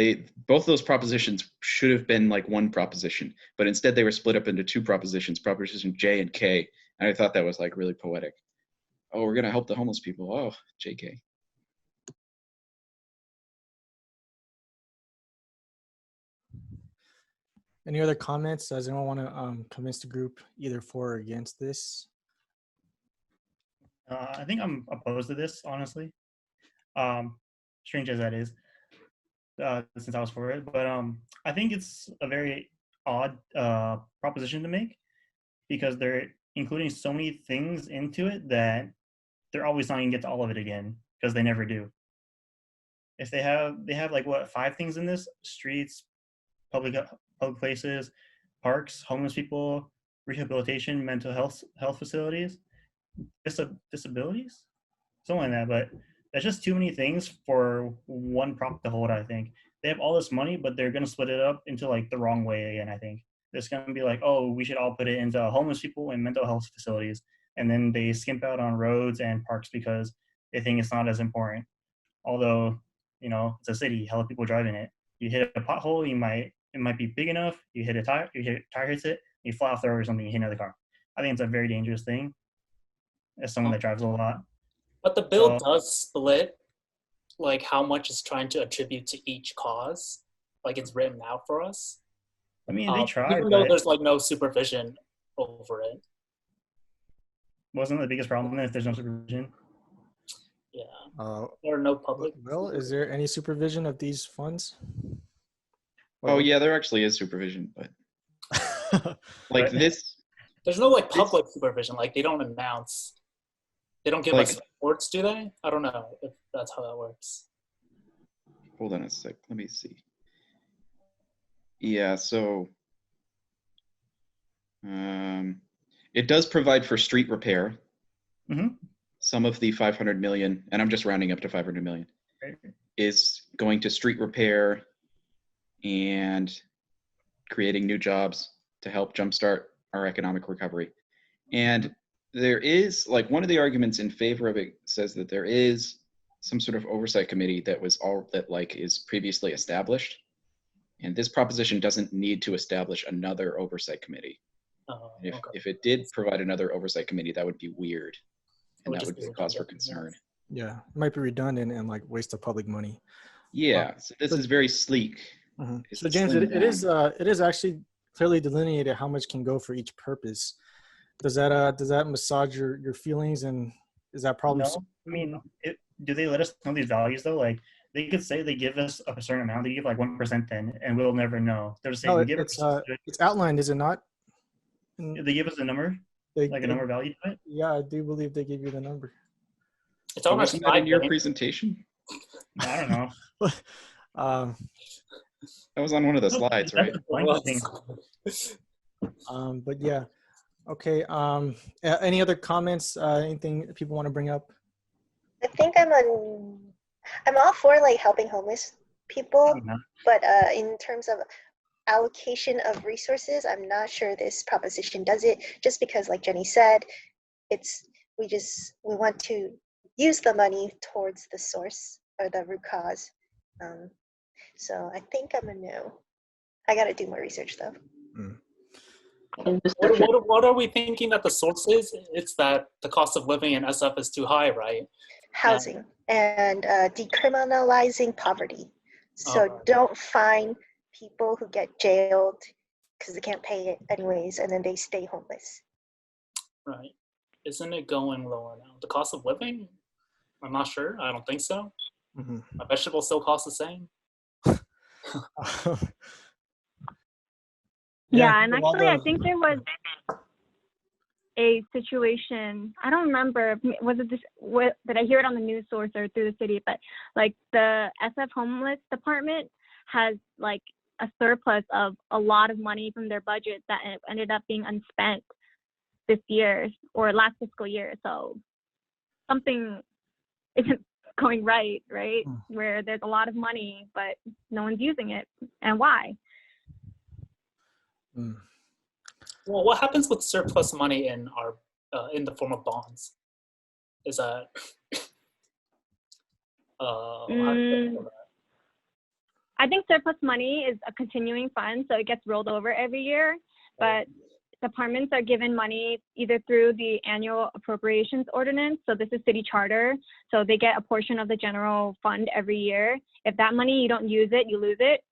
both those propositions should have been like one proposition, but instead they were split up into two propositions, Proposition J and K. And I thought that was like really poetic. Oh, we're going to help the homeless people. Oh, JK. Any other comments? Does anyone want to convince the group either for or against this? I think I'm opposed to this, honestly. Strange as that is, since I was for it. But I think it's a very odd proposition to make because they're including so many things into it that they're always not going to get to all of it again because they never do. If they have like what, 5 things in this: streets, public places, parks, homeless people, rehabilitation, mental health facilities, disabilities, something like that. But that's just too many things for one prop to hold. I think they have all this money, but they're gonna split it up into like the wrong way again. I think it's gonna be like, oh, we should all put it into homeless people and mental health facilities, and then they skimp out on roads and parks because they think it's not as important. Although, it's a city, hell of people driving it. You hit a pothole, it might be big enough. You hit a tire, tire hits it, you fly off the road or something, you hit another car. I think it's a very dangerous thing as someone that drives a lot. But the bill does split like how much it's trying to attribute to each cause. Like it's written out for us. I mean, they tried, even though there's like no supervision over it. Wasn't the biggest problem if there's no supervision? Yeah. There are no public. Well, is there any supervision of these funds? Oh yeah, there actually is supervision, but like this. There's no like public supervision. Like they don't announce. They don't give us reports, do they? I don't know if that's how that works. Hold on a sec. Let me see. Yeah, so it does provide for street repair. Mm-hmm. Some of the 500 million, and I'm just rounding up to 500 million, is going to street repair and creating new jobs to help jumpstart our economic recovery. And there is, like, one of the arguments in favor of it says that there is some sort of oversight committee that is previously established. And this proposition doesn't need to establish another oversight committee. If it did provide another oversight committee, that would be weird. And that would be a cause for concern. Yeah, it might be redundant and like waste of public money. Yeah, so this is very sleek. Mm-hmm. So James, it is actually clearly delineated how much can go for each purpose. Does that massage your feelings, and is that problem? No, I mean, do they let us know these values though? Like they could say they give us a certain amount. They give like 1% then, and we'll never know. They're just saying it's outlined, is it not? They give us a number, a number value to it. Yeah, I do believe they give you the number. It's on wasn't that in your presentation? I don't know. That was on one of the slides, right? But yeah, okay. Any other comments? Anything people want to bring up? I think I'm all for like helping homeless people, but in terms of allocation of resources, I'm not sure this proposition does it. Just because, like Jenny said, we want to use the money towards the source or the root cause. So I think I'm a no. I got to do more research though. What are we thinking that the source is? It's that the cost of living in SF is too high, right? Housing and decriminalizing poverty. So don't fine people who get jailed because they can't pay it anyways, and then they stay homeless. Right. Isn't it going lower now? The cost of living? I'm not sure. I don't think so. Mm-hmm. Vegetables still cost the same. Yeah, and actually, I think there was a situation. I don't remember. Was it this? Did I hear it on the news source or through the city? But like the SF homeless department has like a surplus of a lot of money from their budget that ended up being unspent this year or last fiscal year. So something isn't going right, where there's a lot of money but no one's using it, and why? Well, what happens with surplus money in our in the form of bonds? Is that how do you handle that? I think surplus money is a continuing fund, so it gets rolled over every year, but departments are given money either through the annual appropriations ordinance, so this is city charter, so they get a portion of the general fund every year. If that money, you don't use it, you lose it,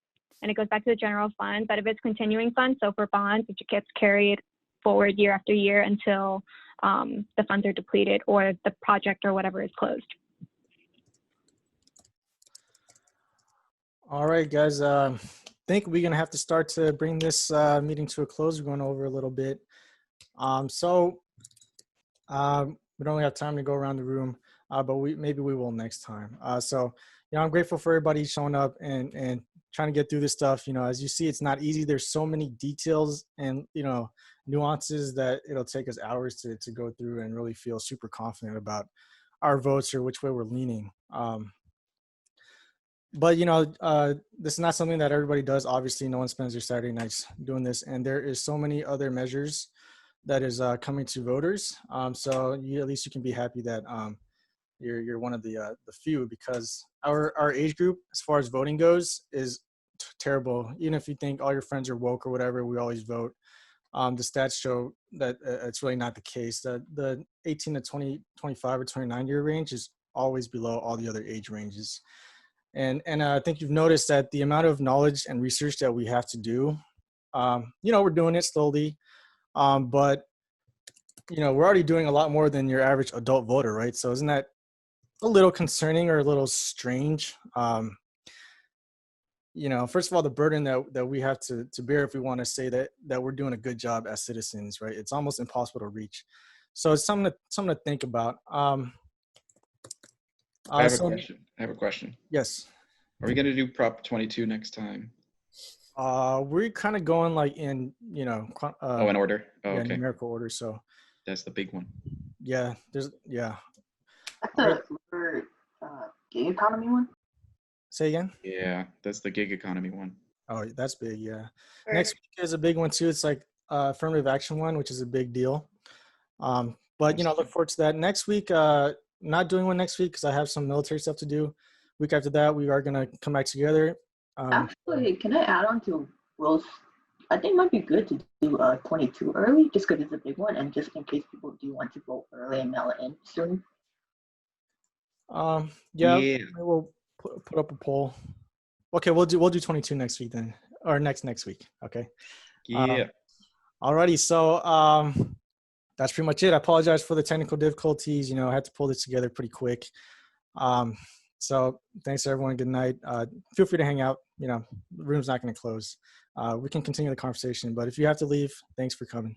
and it goes back to the general fund. But if it's continuing fund, so for bonds, it gets carried forward year after year until the funds are depleted or the project or whatever is closed. All right, guys. I think we're gonna have to start to bring this meeting to a close. We're going over a little bit. We don't really have time to go around the room, but maybe we will next time. I'm grateful for everybody showing up and trying to get through this stuff. As you see, it's not easy. There's so many details and nuances that it'll take us hours to go through and really feel super confident about our votes or which way we're leaning. But this is not something that everybody does. Obviously, no one spends their Saturday nights doing this, and there is so many other measures that is coming to voters. So at least you can be happy that you're one of the few, because our age group, as far as voting goes, is terrible. Even if you think all your friends are woke or whatever, we always vote. The stats show that it's really not the case. The 18 to 20, 25 or 29 year range is always below all the other age ranges. And I think you've noticed that the amount of knowledge and research that we have to do, we're doing it slowly, but we're already doing a lot more than your average adult voter, right? So isn't that a little concerning or a little strange? First of all, the burden that we have to bear if we want to say that we're doing a good job as citizens, right? It's almost impossible to reach. So it's something to think about. I have a question. Yes. Are we going to do Prop 22 next time? We're kind of going like in, in order. Oh, okay. Numerical order. So that's the big one. Yeah. That's the gig economy one. Say again? Yeah, that's the gig economy one. Oh, that's big. Yeah. Sure. Next week is a big one too. It's like affirmative action one, which is a big deal. But look forward to that next week. Not doing one next week because I have some military stuff to do. Week after that, we are going to come back together. Actually, can I add on to Will's? I think it might be good to do 22 early, just because it's a big one, and just in case people do want to vote early and mail it in soon. We'll put up a poll. Okay, we'll do 22 next week then, or next week. Okay. Yeah. Alrighty, so that's pretty much it. I apologize for the technical difficulties. I had to pull this together pretty quick. So thanks everyone. Good night. Feel free to hang out. The room's not going to close. We can continue the conversation, but if you have to leave, thanks for coming.